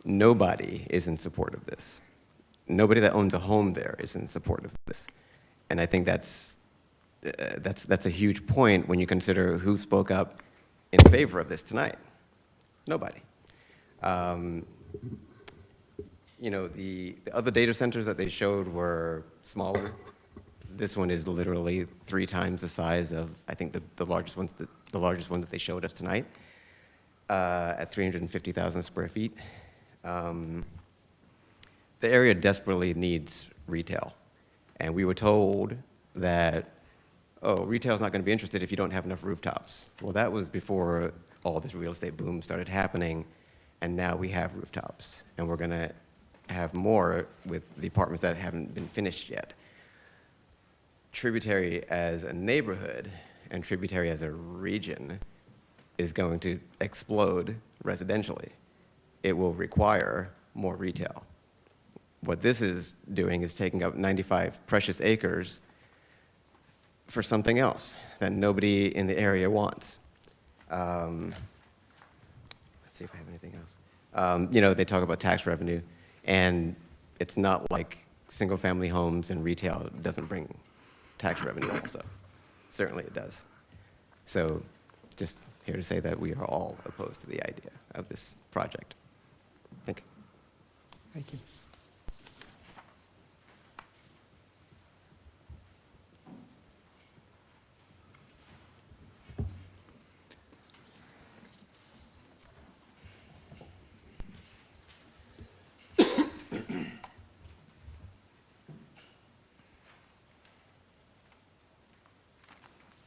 Nobody is in support of this. Nobody that owns a home there is in support of this. And I think that's a huge point when you consider who spoke up in favor of this tonight. Nobody. You know, the other data centers that they showed were smaller. This one is literally 3 times the size of, I think, the largest one that they showed us tonight, at 350,000 square feet. The area desperately needs retail. And we were told that, oh, retail's not going to be interested if you don't have enough rooftops. Well, that was before all this real estate boom started happening, and now we have rooftops. And we're going to have more with the apartments that haven't been finished yet. Tributary as a neighborhood and Tributary as a region is going to explode residentially. It will require more retail. What this is doing is taking up 95 precious acres for something else that nobody in the area wants. Let's see if I have anything else. You know, they talk about tax revenue, and it's not like single-family homes and retail doesn't bring tax revenue also. Certainly it does. So just here to say that we are all opposed to the idea of this project. Thank you. Thank you.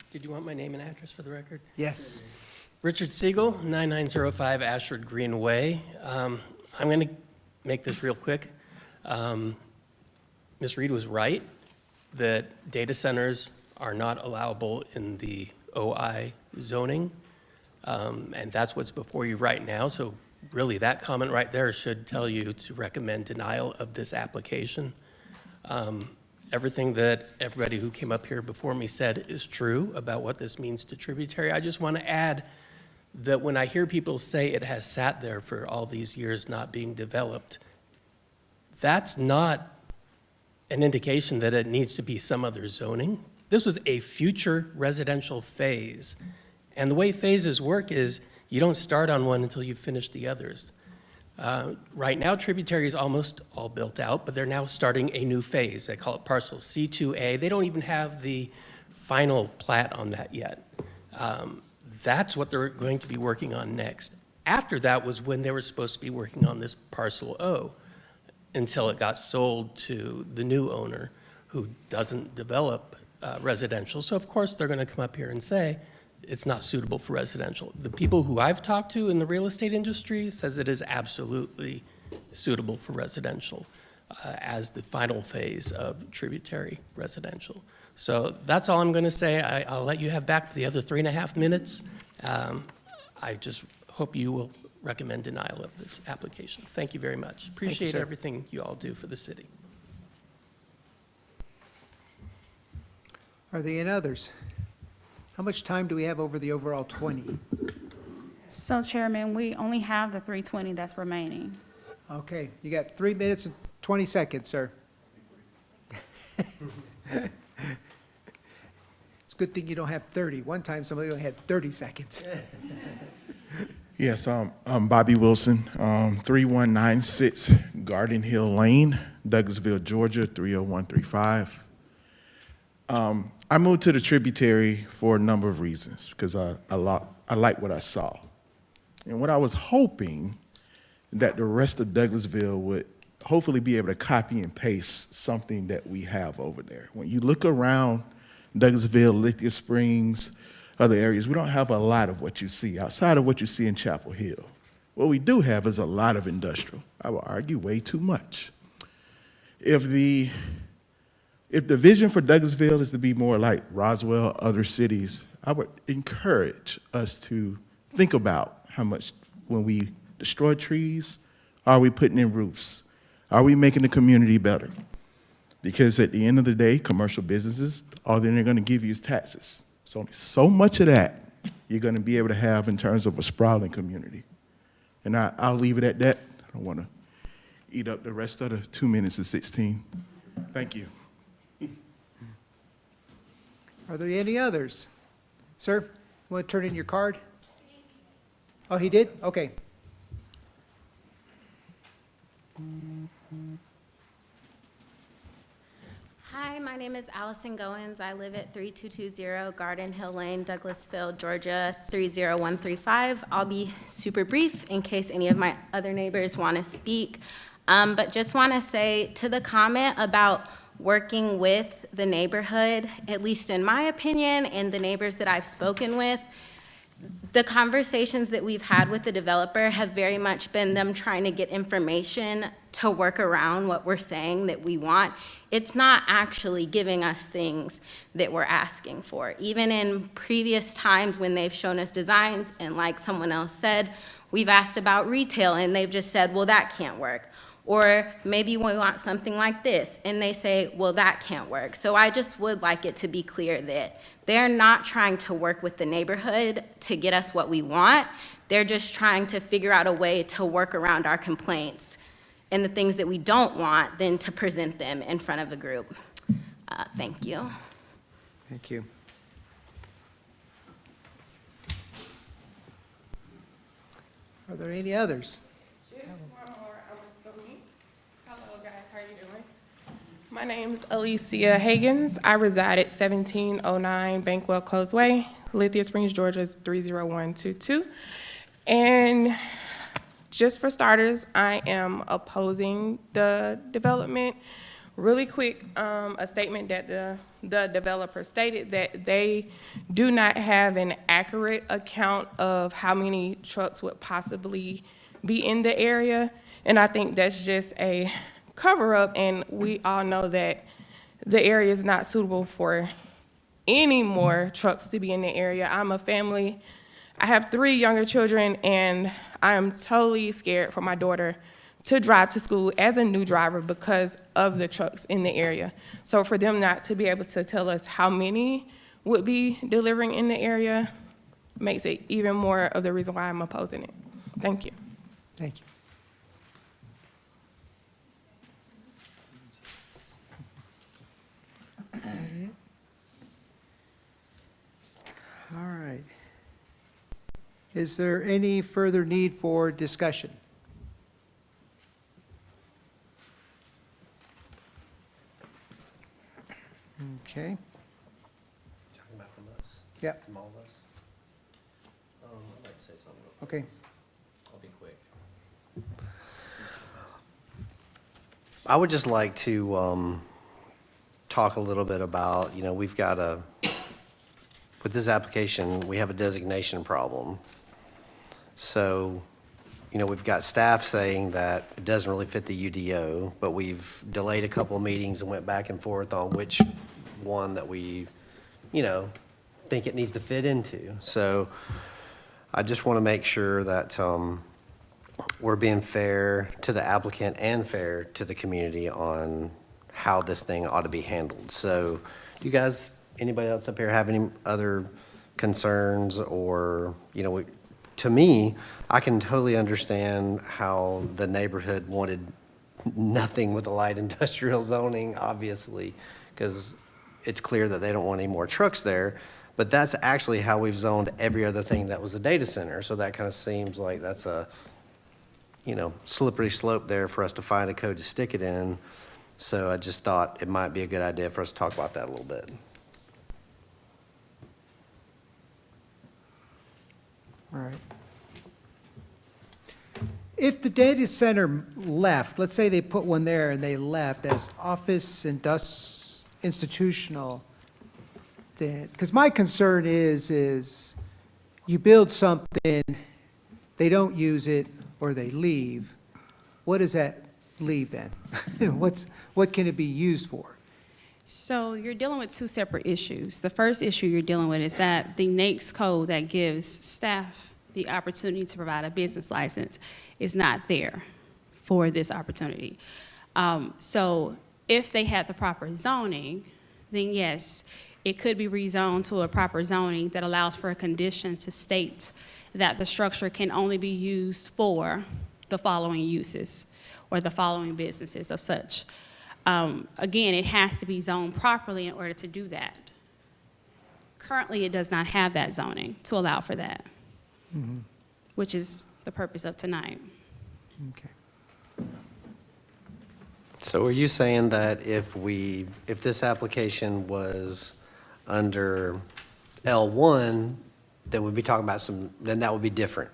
Did you want my name and address for the record? Yes. Richard Siegel, 9905 Ashford Green Way. I'm going to make this real quick. Ms. Reed was right that data centers are not allowable in the OI zoning, and that's what's before you right now. So really, that comment right there should tell you to recommend denial of this application. Everything that everybody who came up here before me said is true about what this means to tributary. I just want to add that when I hear people say it has sat there for all these years not being developed, that's not an indication that it needs to be some other zoning. This was a future residential phase. And the way phases work is you don't start on one until you've finished the others. Right now, Tributary is almost all built out, but they're now starting a new phase. They call it parcel C2A. They don't even have the final plat on that yet. That's what they're going to be working on next. After that was when they were supposed to be working on this parcel O, until it got sold to the new owner who doesn't develop residential. So of course, they're going to come up here and say, it's not suitable for residential. The people who I've talked to in the real estate industry says it is absolutely suitable for residential as the final phase of Tributary residential. So that's all I'm going to say. I'll let you have back the other 3.5 minutes. I just hope you will recommend denial of this application. Thank you very much. Appreciate sir. everything you all do for the city. Are there any others? How much time do we have over the overall 20? So Chairman, we only have the 320 that's remaining. Okay, you got 3 minutes and 20 seconds, sir. It's a good thing you don't have 30. One time somebody only had 30 seconds. Yes, I'm Bobby Wilson, 3196 Garden Hill Lane, Douglasville, Georgia, 30135. I moved to the Tributary for a number of reasons, because I like what I saw. And what I was hoping that the rest of Douglasville would hopefully be able to copy and paste something that we have over there. When you look around Douglasville, Lithia Springs, other areas, we don't have a lot of what you see outside of what you see in Chapel Hill. What we do have is a lot of industrial. I would argue way too much. If the If the vision for Douglasville is to be more like Roswell, other cities, I would encourage us to think about how much, when we destroy trees, are we putting in roofs? Are we making the community better? Because at the end of the day, commercial businesses, all they're going to give you is taxes. So only so much of that you're going to be able to have in terms of a sprawling community. And I'll leave it at that. I don't want to eat up the rest of the 2 minutes and 16. Thank you. Are there any others? Sir, you want to turn in your card? Oh, he did? Okay. Hi, my name is Allison Goins. I live at 3220 Garden Hill Lane, Douglasville, Georgia, 30135. I'll be super brief in case any of my other neighbors want to speak. But just want to say to the comment about working with the neighborhood, at least in my opinion, and the neighbors that I've spoken with, the conversations that we've had with the developer have very much been them trying to get information to work around what we're saying that we want. It's not actually giving us things that we're asking for. Even in previous times when they've shown us designs, and like someone else said, we've asked about retail and they've just said, well, that can't work. Or maybe we want something like this, and they say, well, that can't work. So I just would like it to be clear that they're not trying to work with the neighborhood to get us what we want. They're just trying to figure out a way to work around our complaints and the things that we don't want, then to present them in front of a group. Thank you. Thank you. Are there any others? Hello, guys. How are you doing? My name is Alicia Higgins. I reside at 1709 Bankwell Close Way, Lithia Springs, Georgia, 30122. And just for starters, I am opposing the development. Really quick, a statement that the developer stated that they do not have an accurate account of how many trucks would possibly be in the area. And I think that's just a cover-up, and we all know that the area is not suitable for any more trucks to be in the area. I'm a family. I have 3 younger children, and I am totally scared for my daughter to drive to school as a new driver because of the trucks in the area. So for them not to be able to tell us how many would be delivering in the area makes it even more of the reason why I'm opposing it. Thank you. Thank you. Is that it? All right. Is there any further need for discussion? Okay. Talking about from us? Yep. From all of us? I'd like to say something real quick. Okay. I'll be quick. I would just like to talk a little bit about, we've got with this application, we have a designation problem. So, we've got staff saying that it doesn't really fit the UDO, but we've delayed a couple of meetings and went back and forth on which one that we, think it needs to fit into. So I just want to make sure that we're being fair to the applicant and fair to the community on how this thing ought to be handled. So do you guys, anybody else up here have any other concerns or, to me, I can totally understand how the neighborhood wanted nothing with the light industrial zoning, obviously, because it's clear that they don't want any more trucks there. But that's actually how we've zoned every other thing that was a data center. So that kind of seems like that's a, slippery slope there for us to find a code to stick it in. So I just thought it might be a good idea for us to talk about that a little bit. All right. If the data center left, let's say they put one there and they left as office, institutional, because my concern is you build something, they don't use it, or they leave. What does that leave then? What can it be used for? So you're dealing with two separate issues. The first issue you're dealing with is that the NAICS code that gives staff the opportunity to provide a business license is not there for this opportunity. So if they had the proper zoning, then yes, it could be rezoned to a proper zoning that allows for a condition to state that the structure can only be used for the following uses or the following businesses of such. Again, it has to be zoned properly in order to do that. Currently, it does not have that zoning to allow for that, which is the purpose of tonight. Okay. So are you saying that if this application was under L1, then we'd be talking about then that would be different?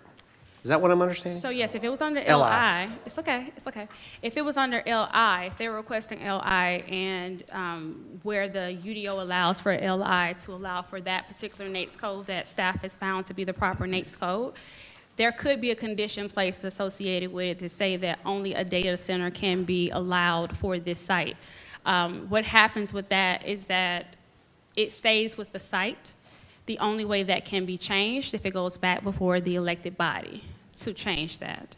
Is that what I'm understanding? So yes, if it was under LI. LI, it's okay, it's okay. If it was under LI, if they were requesting LI and where the UDO allows for LI to allow for that particular NAICS code that staff has found to be the proper NAICS code, there could be a condition placed associated with it to say that only a data center can be allowed for this site. What happens with that is that it stays with the site. The only way that can be changed if it goes back before the elected body to change that.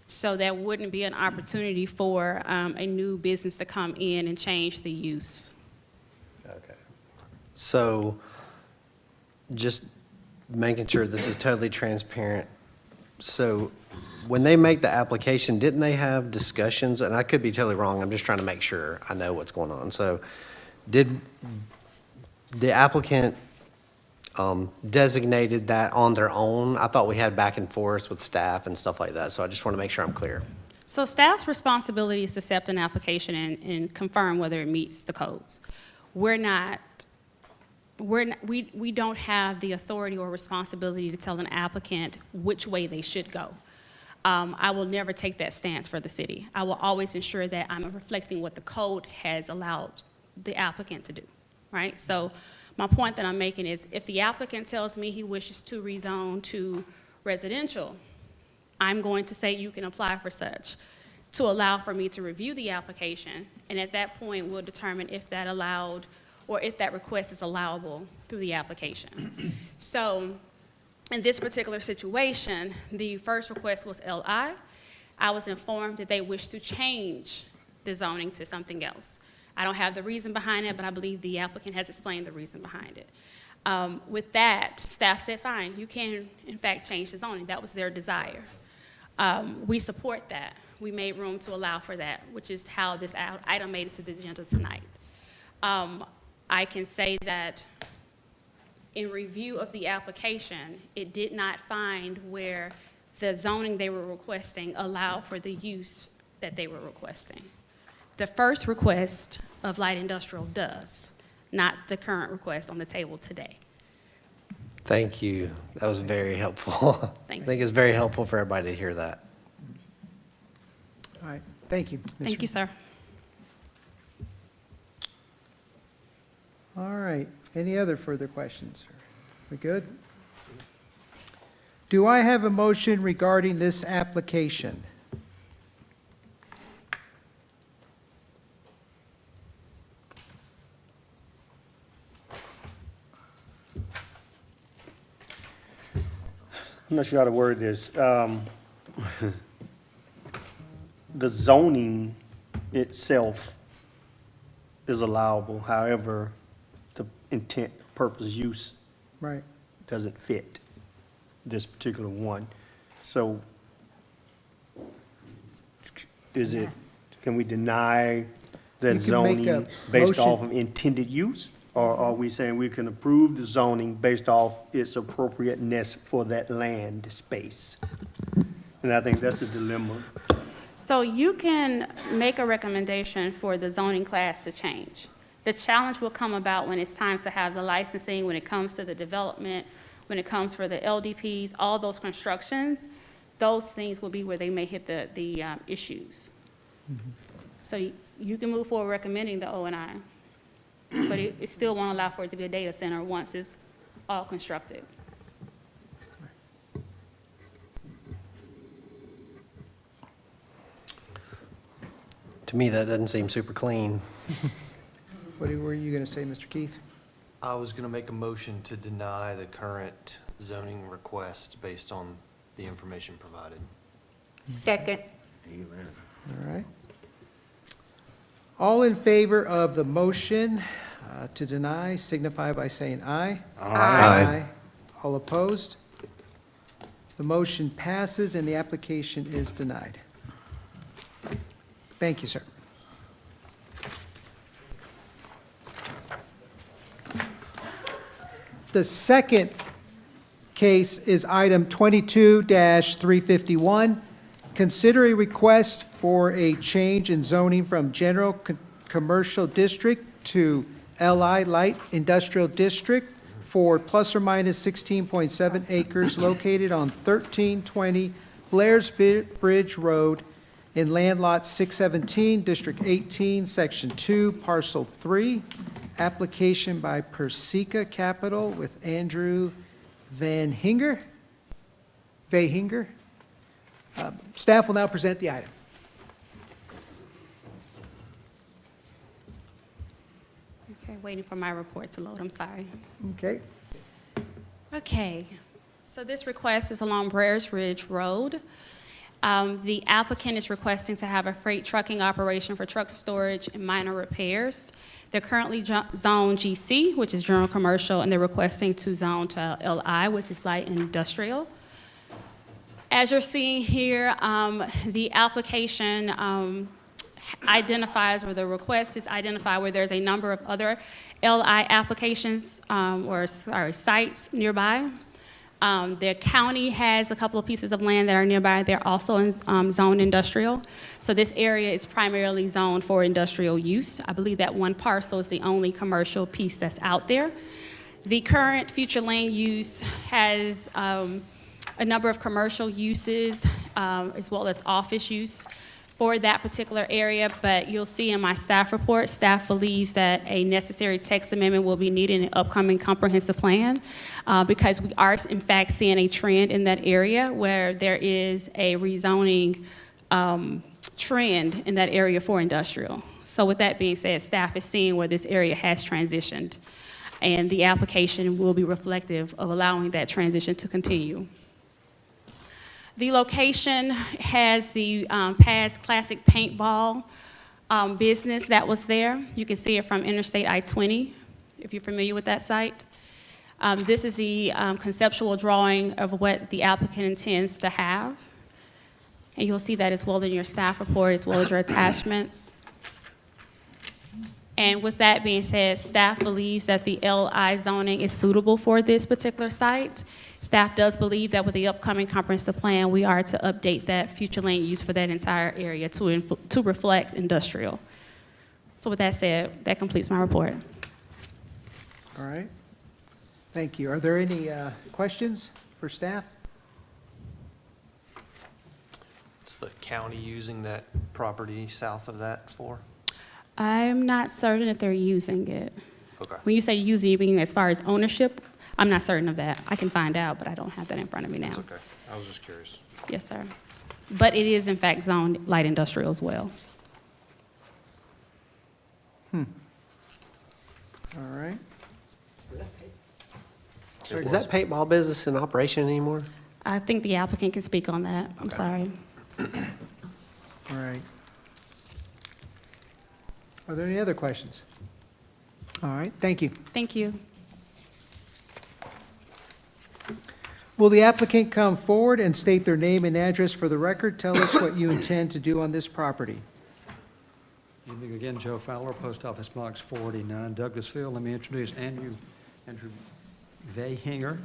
So there wouldn't be an opportunity for a new business to come in and change the use. Okay. So just making sure this is totally transparent. So when they make the application, didn't they have discussions? And I could be totally wrong. I'm just trying to make sure I know what's going on. So did the applicant designated that on their own? I thought we had back and forth with staff and stuff like that. So I just want to make sure I'm clear. So staff's responsibility is to accept an application and confirm whether it meets the codes. We don't have the authority or responsibility to tell an applicant which way they should go. I will never take that stance for the city. I will always ensure that I'm reflecting what the code has allowed the applicant to do, right? So my point that I'm making is if the applicant tells me he wishes to rezone to residential, I'm going to say you can apply for such to allow for me to review the application. And at that point, we'll determine if that allowed or if that request is allowable through the application. So in this particular situation, the first request was LI. I was informed that they wish to change the zoning to something else. I don't have the reason behind it, but I believe the applicant has explained the reason behind it. With that, staff said, fine, you can, in fact, change the zoning. That was their desire. We support that. We made room to allow for that, which is how this item made it to the agenda tonight. I can say that in review of the application, it did not find where the zoning they were requesting allowed for the use that they were requesting. The first request of light industrial does, not the current request on the table today. Thank you. That was very helpful. Thank I think it's very helpful for everybody to hear that. All right, thank you. Ms. Thank you, sir. All right, any other further questions? We good? Do I have a motion regarding this application? I'm not sure how to word this. The zoning itself is allowable, however, the intent, purpose, use Right. doesn't fit this particular one. So can we deny that You can make a zoning based off motion. of intended use? Or are we saying we can approve the zoning based off its appropriateness for that land space? And I think that's the dilemma. So you can make a recommendation for the zoning class to change. The challenge will come about when it's time to have the licensing, when it comes to the development, when it comes for the LDPs, all those constructions, those things will be where they may hit the issues. So you can move forward recommending the O&I, but it still won't allow for it to be a data center once it's all constructed. To me, that doesn't seem super clean. What were you going to say, Mr. Keith? I was going to make a motion to deny the current zoning request based on the information provided. Second. All right. All in favor of the motion to deny signify by saying aye. Aye. All opposed? The motion passes and the application is denied. Thank you, sir. The second case is item 22-351. Consider a request for a change in zoning from general commercial district to LI Light Industrial District for plus or minus 16.7 acres located on 1320 Blair's Bridge Road in land lot 617, District 18, Section 2, Parcel 3. Application by Persica Capital with Andrew Vahinger. Staff will now present the item. Okay, waiting for my report to load, I'm sorry. Okay. Okay, so this request is along Blair's Ridge Road. The applicant is requesting to have a freight trucking operation for truck storage and minor repairs. They're currently zoned GC, which is general commercial, and they're requesting to zone to LI, which is light industrial. As you're seeing here, the application identifies, or the request is identified where there's a number of other LI applications, sites nearby. The county has a couple of pieces of land that are nearby. They're also in zoned industrial. So this area is primarily zoned for industrial use. I believe that one parcel is the only commercial piece that's out there. The current future land use has a number of commercial uses as well as office use for that particular area, but you'll see in my staff report, staff believes that a necessary text amendment will be needed in the upcoming comprehensive plan because we are in fact seeing a trend in that area where there is a rezoning trend in that area for industrial. So with that being said, staff is seeing where this area has transitioned, and the application will be reflective of allowing that transition to continue. The location has the past classic paintball business that was there. You can see it from Interstate I-20, if you're familiar with that site. This is the conceptual drawing of what the applicant intends to have. And you'll see that as well in your staff report, as well as your attachments. And with that being said, staff believes that the LI zoning is suitable for this particular site. Staff does believe that with the upcoming comprehensive plan, we are to update that future land use for that entire area to reflect industrial. So with that said, that completes my report. All right. Thank you. Are there any questions for staff? What's the county using that property south of that for? I'm not certain if they're using it. Okay. When you say using, you mean as far as ownership? I'm not certain of that. I can find out, but I don't have that in front of me now. That's okay. I was just curious. Yes, sir. But it is in fact zoned light industrial as well. All right. Is that paintball business in operation anymore? I think the applicant can speak on that. I'm sorry. All right. Are there any other questions? All right, thank you. Thank you. Will the applicant come forward and state their name and address for the record? Tell us what you intend to do on this property. Evening again, Joe Fowler, Post Office Box 49, Douglasville. Let me introduce Andrew Vahinger.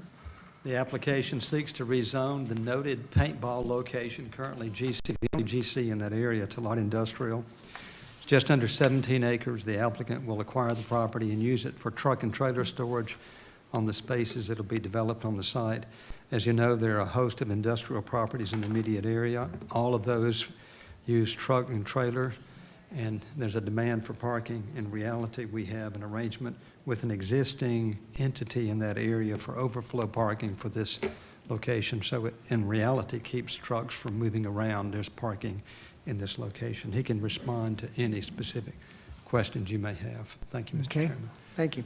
The application seeks to rezone the noted paintball location, currently GC, the only GC in that area, to light industrial. It's just under 17 acres. The applicant will acquire the property and use it for truck and trailer storage on the spaces that will be developed on the site. As you know, there are a host of industrial properties in the immediate area. All of those use truck and trailer, and there's a demand for parking. In reality, we have an arrangement with an existing entity in that area for overflow parking for this location. So it, in reality, keeps trucks from moving around. There's parking in this location. He can respond to any specific questions you may have. Thank you, Mr. Okay, Chairman. thank you.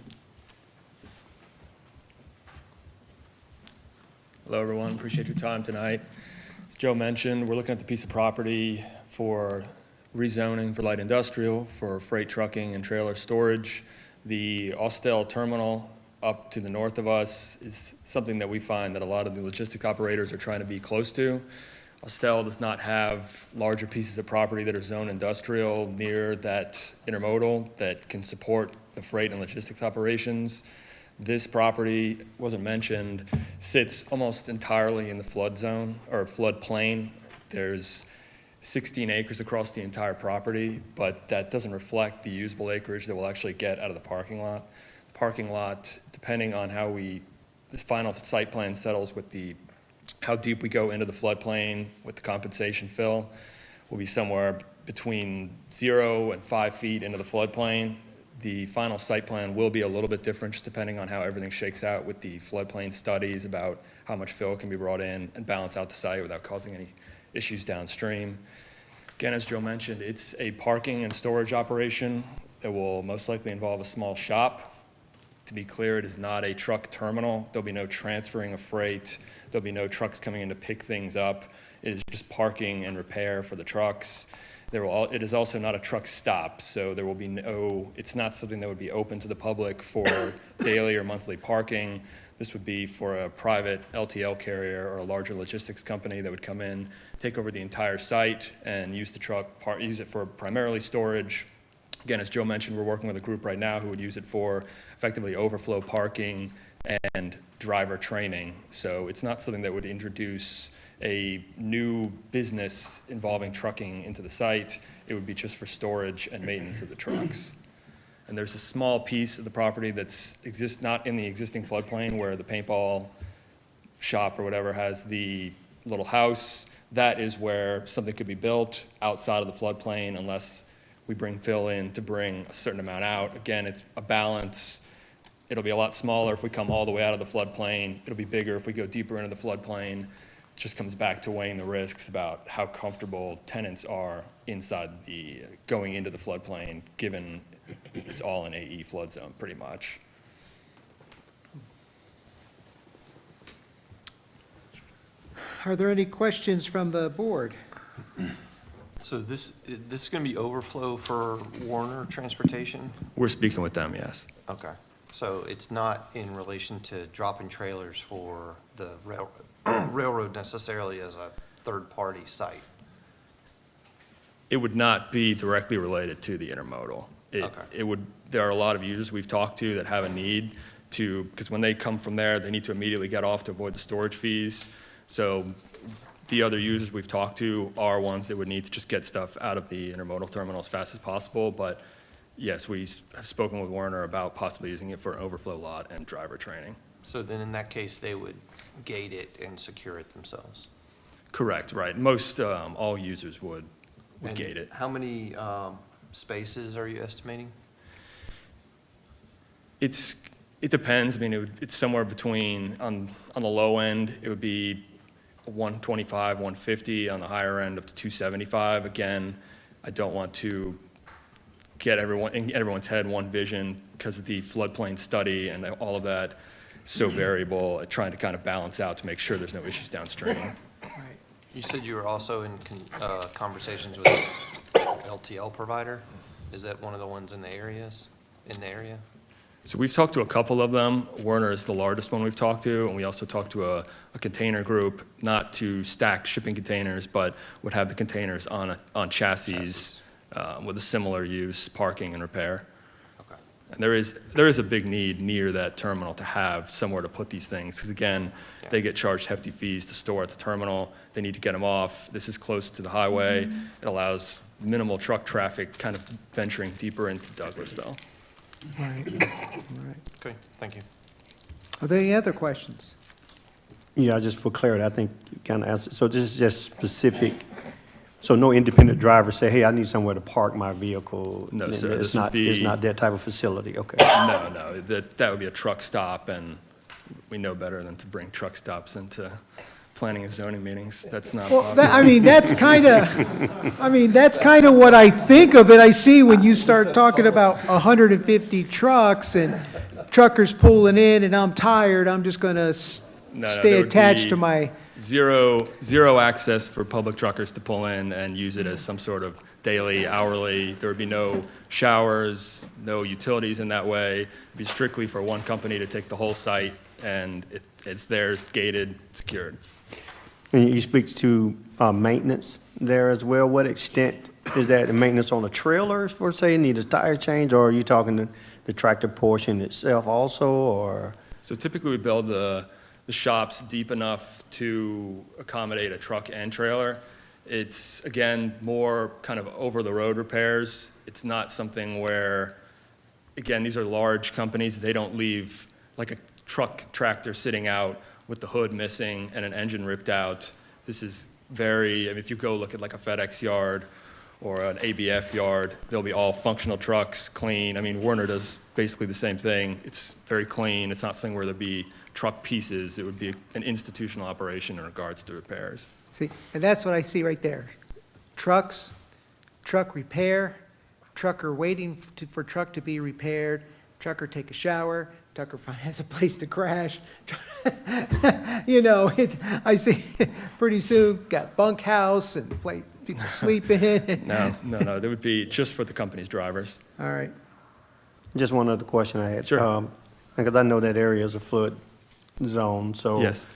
Hello, everyone. Appreciate your time tonight. As Joe mentioned, we're looking at the piece of property for rezoning for light industrial, for freight trucking and trailer storage. The Austell terminal up to the north of us is something that we find that a lot of the logistic operators are trying to be close to. Austell does not have larger pieces of property that are zone industrial near that intermodal that can support the freight and logistics operations. This property, wasn't mentioned, sits almost entirely in the flood zone or floodplain. There's 16 acres across the entire property, but that doesn't reflect the usable acreage that we'll actually get out of the parking lot. The parking lot, depending on how this final site plan settles with how deep we go into the floodplain with the compensation fill, will be somewhere between 0 and 5 feet into the floodplain. The final site plan will be a little bit different just depending on how everything shakes out with the floodplain studies about how much fill can be brought in and balance out the site without causing any issues downstream. Again, as Joe mentioned, it's a parking and storage operation that will most likely involve a small shop. To be clear, it is not a truck terminal. There'll be no transferring of freight. There'll be no trucks coming in to pick things up. It is just parking and repair for the trucks. It is also not a truck stop, so there will be it's not something that would be open to the public for daily or monthly parking. This would be for a private LTL carrier or a larger logistics company that would come in, take over the entire site, and use the truck, use it for primarily storage. Again, as Joe mentioned, we're working with a group right now who would use it for effectively overflow parking and driver training. So it's not something that would introduce a new business involving trucking into the site. It would be just for storage and maintenance of the trucks. And there's a small piece of the property that's not in the existing floodplain where the paintball shop or whatever has the little house. That is where something could be built outside of the floodplain unless we bring fill in to bring a certain amount out. Again, it's a balance. It'll be a lot smaller if we come all the way out of the floodplain. It'll be bigger if we go deeper into the floodplain. It just comes back to weighing the risks about how comfortable tenants are inside going into the floodplain, given it's all an AE flood zone, pretty much. Are there any questions from the board? So this is going to be overflow for Warner Transportation? We're speaking with them, yes. Okay. So it's not in relation to dropping trailers for the railroad necessarily as a third-party site? It would not be directly related to the intermodal. There are a lot of users we've talked to that have a need to, because when they come from there, they need to immediately get off to avoid the storage fees. So the other users we've talked to are ones that would need to just get stuff out of the intermodal terminal as fast as possible. But yes, we have spoken with Werner about possibly using it for an overflow lot and driver training. So then in that case, they would gate it and secure it themselves? Correct, right. Most, all users would And gate it. how many spaces are you estimating? It depends. I mean, it's somewhere between, on the low end, it would be 125, 150, on the higher end up to 275. Again, I don't want to get in everyone's head one vision because of the floodplain study and all of that, so variable, trying to kind of balance out to make sure there's no issues downstream. You said you were also in conversations with an LTL provider? Is that one of the ones in the area? So we've talked to a couple of them. Werner is the largest one we've talked to, and we also talked to a container group, not to stack shipping containers, but would have the containers on chassis with a similar use, parking and repair. Okay. And there is a big need near that terminal to have somewhere to put these things, because again, they get charged hefty fees to store at the terminal. They need to get them off. This is close to the highway. It allows minimal truck traffic kind of venturing deeper into Douglasville. All right. Okay, thank you. Are there any other questions? Yeah, just for clarity, I think you kind of answered. So this is just specific, so no independent driver say, hey, I need somewhere to park my vehicle? No, sir. It's not that type of facility, okay. No, that would be a truck stop, and we know better than to bring truck stops into planning and zoning meetings. That's not Well, popular. that's kind of what I think of it. I see when you start talking about 150 trucks and truckers pulling in, and I'm tired, I'm just going to stay there would attached be to my, zero access for public truckers to pull in and use it as some sort of daily, hourly. There would be no showers, no utilities in that way. It'd be strictly for one company to take the whole site, and it's theirs, gated, secured. And you speak to maintenance there as well. What extent is that maintenance on the trailers, for say, need a tire change, or are you talking the tractor portion itself also, or? So typically we build the shops deep enough to accommodate a truck and trailer. It's, again, more kind of over-the-road repairs. It's not something where, again, these are large companies. They don't leave like a truck tractor sitting out with the hood missing and an engine ripped out. This is very, I mean, if you go look at like a FedEx yard or an ABF yard, they'll be all functional trucks, clean. I mean, Werner does basically the same thing. It's very clean. It's not something where there'd be truck pieces. It would be an institutional operation in regards to repairs. see, and that's what I see right there. Trucks, truck repair, trucker waiting for truck to be repaired, trucker take a shower, trucker finds a place to crash. I see, pretty soon, got bunkhouse and people sleep in. No, that would be just for the company's drivers. All right. Just one other question I had. Sure. Because I know that area is a flood zone, so. Yes.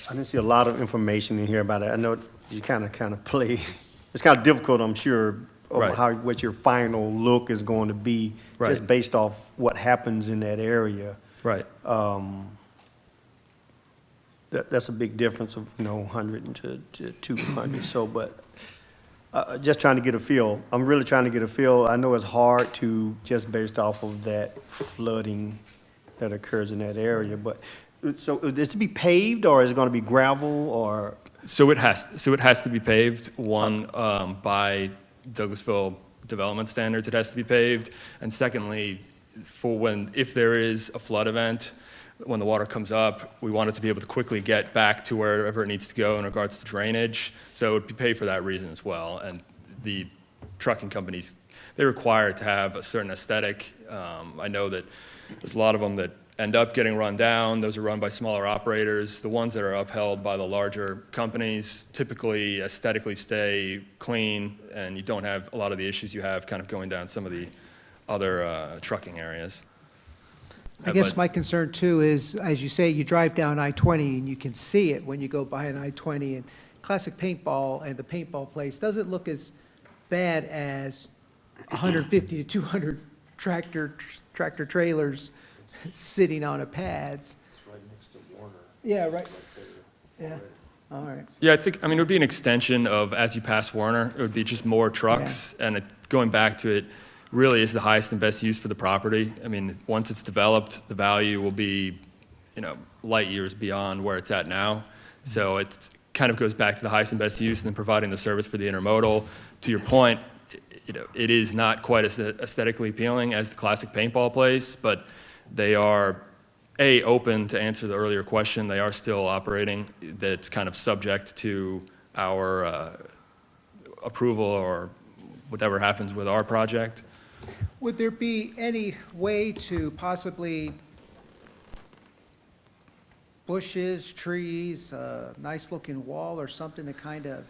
I didn't see a lot of information in here about it. I know you kind of play, it's kind of difficult, I'm sure, Right. what your final look is going to be, Right. just based off what happens in that area. Right. That's a big difference of, 100 to 200, so, but just trying to get a feel. I'm really trying to get a feel. I know it's hard to, just based off of that flooding that occurs in that area, but, so is this to be paved, or is it going to be gravel, or? So it has to be paved, one, by Douglasville development standards, it has to be paved. And secondly, if there is a flood event, when the water comes up, we want it to be able to quickly get back to wherever it needs to go in regards to drainage. So it would be paid for that reason as well. And the trucking companies, they require it to have a certain aesthetic. I know that there's a lot of them that end up getting run down. Those are run by smaller operators. The ones that are upheld by the larger companies typically aesthetically stay clean, and you don't have a lot of the issues you have kind of going down some of the other trucking areas. I guess But- my concern too is, as you say, you drive down I-20 and you can see it when you go by an I-20, and classic paintball and the paintball place doesn't look as bad as 150 to 200 tractor trailers sitting on a pads. It's right next to Warner. Yeah, right. Yeah, all right. Yeah, it would be an extension of, as you pass Warner, it would be just more trucks, and going back to it, really is the highest and best use for the property. I mean, once it's developed, the value will be, light years beyond where it's at now. So it kind of goes back to the highest and best use, and then providing the service for the intermodal. To your point, it is not quite as aesthetically appealing as the classic paintball place, but they are, open to answer the earlier question. They are still operating. That's kind of subject to our approval or whatever happens with our project. Would there be any way to possibly bushes, trees, nice-looking wall or something to kind of?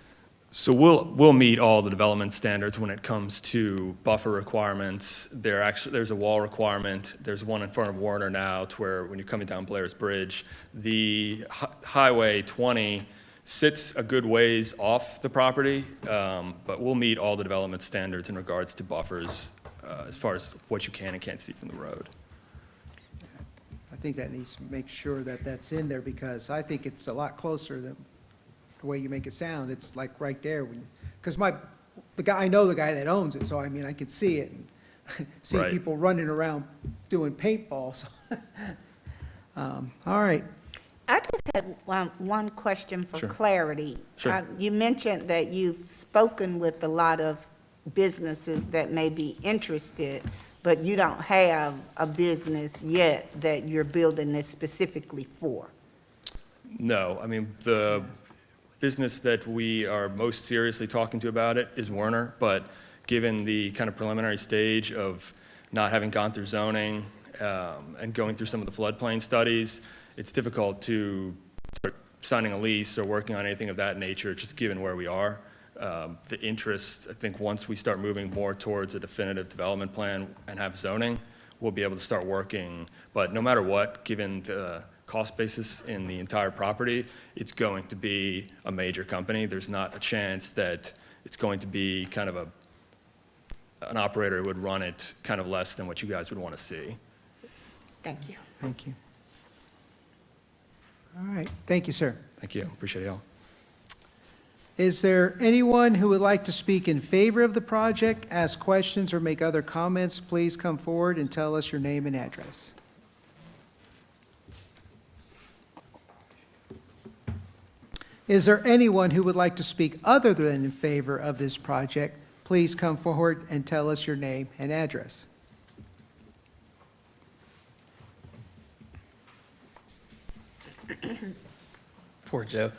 So we'll meet all the development standards when it comes to buffer requirements. There's a wall requirement. There's one in front of Warner now, to where when you're coming down Blair's Bridge, the Highway 20 sits a good ways off the property, but we'll meet all the development standards in regards to buffers, as far as what you can and can't see from the road. I think that needs to make sure that that's in there, because I think it's a lot closer than the way you make it sound. It's like right there, because I know the guy that owns it, so I mean, I can see it, and see Right. people running around doing paintball, so. All right. I just had one question for Sure. clarity. Sure. You mentioned that you've spoken with a lot of businesses that may be interested, but you don't have a business yet that you're building this specifically for. No, I mean, the business that we are most seriously talking to about it is Werner, but given the kind of preliminary stage of not having gone through zoning and going through some of the floodplain studies, it's difficult to start signing a lease or working on anything of that nature, just given where we are. The interest, I think once we start moving more towards a definitive development plan and have zoning, we'll be able to start working. But no matter what, given the cost basis in the entire property, it's going to be a major company. There's not a chance that it's going to be kind of an operator who would run it kind of less than what you guys would want to see. Thank you. Thank you. All right, thank you, sir. Thank you, appreciate it all. Is there anyone who would like to speak in favor of the project, ask questions, or make other comments? Please come forward and tell us your name and address. Is there anyone who would like to speak other than in favor of this project? Please come forward and tell us your name and address. Poor Joe.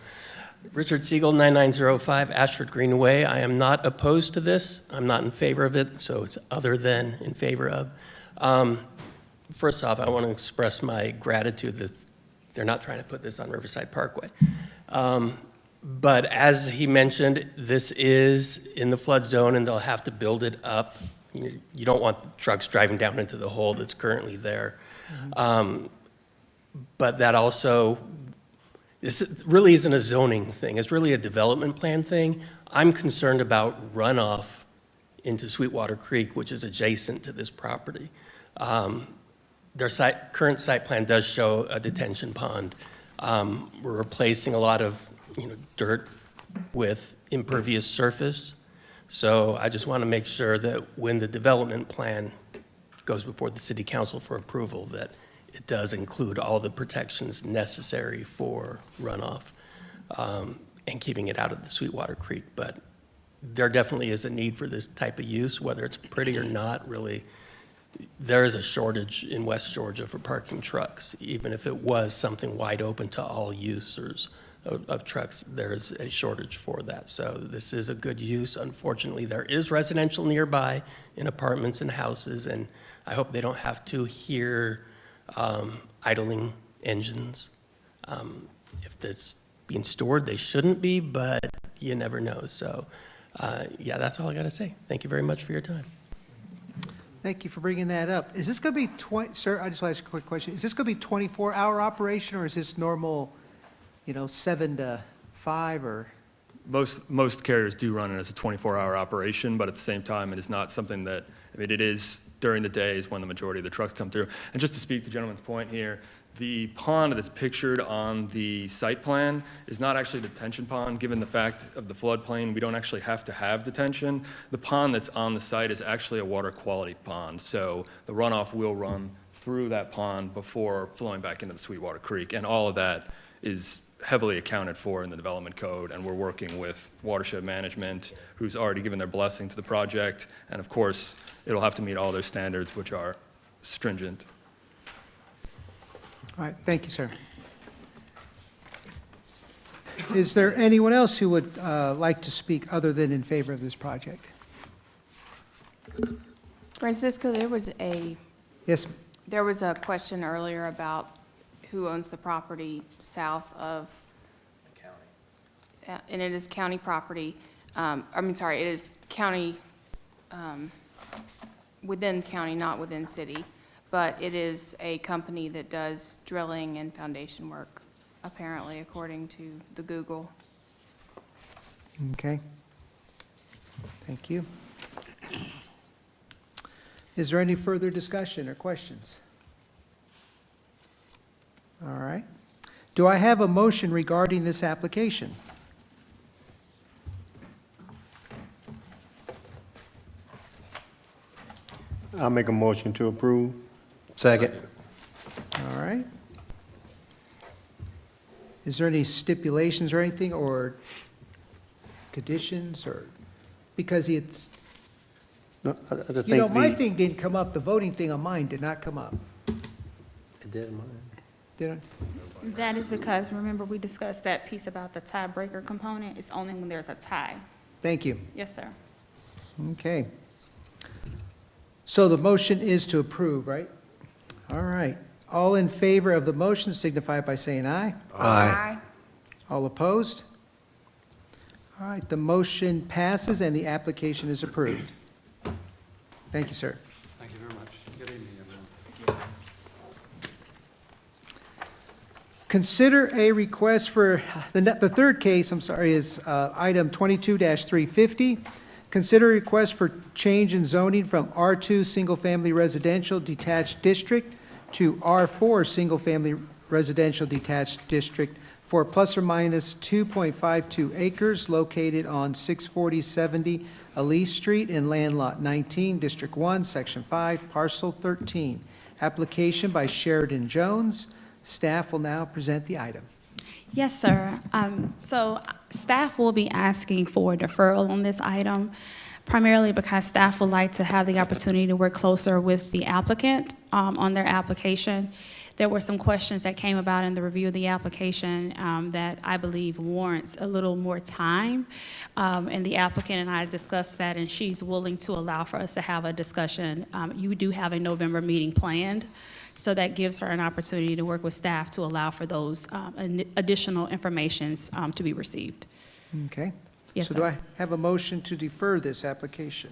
Richard Siegel, 9905 Ashford Greenway. I am not opposed to this. I'm not in favor of it, so it's other than in favor of. First off, I want to express my gratitude that they're not trying to put this on Riverside Parkway. But as he mentioned, this is in the flood zone and they'll have to build it up. You don't want trucks driving down into the hole that's currently there. But that also, this really isn't a zoning thing. It's really a development plan thing. I'm concerned about runoff into Sweetwater Creek, which is adjacent to this property. Their current site plan does show a detention pond. We're replacing a lot of dirt with impervious surface. So I just want to make sure that when the development plan goes before the city council for approval, that it does include all the protections necessary for runoff and keeping it out of the Sweetwater Creek. But there definitely is a need for this type of use, whether it's pretty or not, really. There is a shortage in West Georgia for parking trucks. Even if it was something wide open to all users of trucks, there's a shortage for that. So this is a good use. Unfortunately, there is residential nearby in apartments and houses, and I hope they don't have to hear idling engines. If that's being stored, they shouldn't be, but you never know. So yeah, that's all I got to say. Thank you very much for your time. Thank you for bringing that up. Is this going to be, sir, I just want to ask a quick question. Is this going to be 24-hour operation, or is this normal, 7 to 5, or? Most carriers do run it as a 24-hour operation, but at the same time, it is not something that, it is during the days when the majority of the trucks come through. And just to speak to the gentleman's point here, the pond that's pictured on the site plan is not actually a detention pond. Given the fact of the floodplain, we don't actually have to have detention. The pond that's on the site is actually a water quality pond. So the runoff will run through that pond before flowing back into the Sweetwater Creek. And all of that is heavily accounted for in the development code. And we're working with watershed management, who's already given their blessing to the project. And of course, it'll have to meet all their standards, which are stringent. All right, thank you, sir. Is there anyone else who would like to speak other than in favor of this project? Francisco, there was Yes, a question earlier about who owns the property south of. County. And it is county property. It is county, within county, not within city. But it is a company that does drilling and foundation work, apparently, according to the Google. okay. Thank you. Is there any further discussion or questions? All right. Do I have a motion regarding this application? I'll make a motion to approve. Second. All right. Is there any stipulations or anything, or conditions, or, because it's, No, I just think my thing didn't come up, the voting thing on mine did not come up. It did mine. Did I? That is because, remember, we discussed that piece about the tiebreaker component. It's only when there's a tie. Thank you. Yes, sir. Okay. So the motion is to approve, right? All right. All in favor of the motion signify by saying aye. Aye. All opposed? All right, the motion passes and the application is approved. Thank you, sir. Thank you very much. Good evening, everyone. Consider a request for, the third case, I'm sorry, is item 22-350. Consider a request for change in zoning from R2 Single Family Residential Detached District to R4 Single Family Residential Detached District for plus or minus 2.52 acres located on 64070 Elise Street in Land Lot 19, District 1, Section 5, Parcel 13. Application by Sheridan Jones. Staff will now present the item. Yes, sir. So staff will be asking for deferral on this item, primarily because staff would like to have the opportunity to work closer with the applicant on their application. There were some questions that came about in the review of the application that I believe warrants a little more time. And the applicant and I discussed that, and she's willing to allow for us to have a discussion. You do have a November meeting planned, so that gives her an opportunity to work with staff to allow for those additional informations to be received. Okay. Yes, So sir. do I have a motion to defer this application?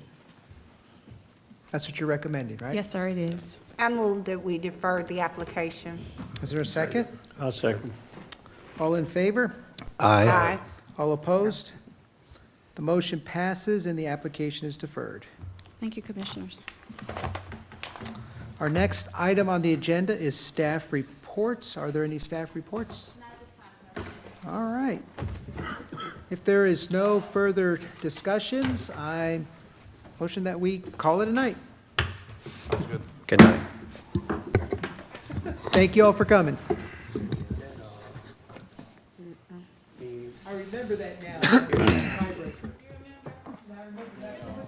That's what you're recommending, right? Yes, sir, it is. I move that we defer the application. Is there a second? I'll second. All in favor? Aye. All opposed? The motion passes and the application is deferred. Thank you, commissioners. Our next item on the agenda is staff reports. Are there any staff reports? Not at this time, sir. All right. If there is no further discussions, I motion that we call it a night. Good night. Thank you all for coming. I remember that now. Tiebreaker. I remember that.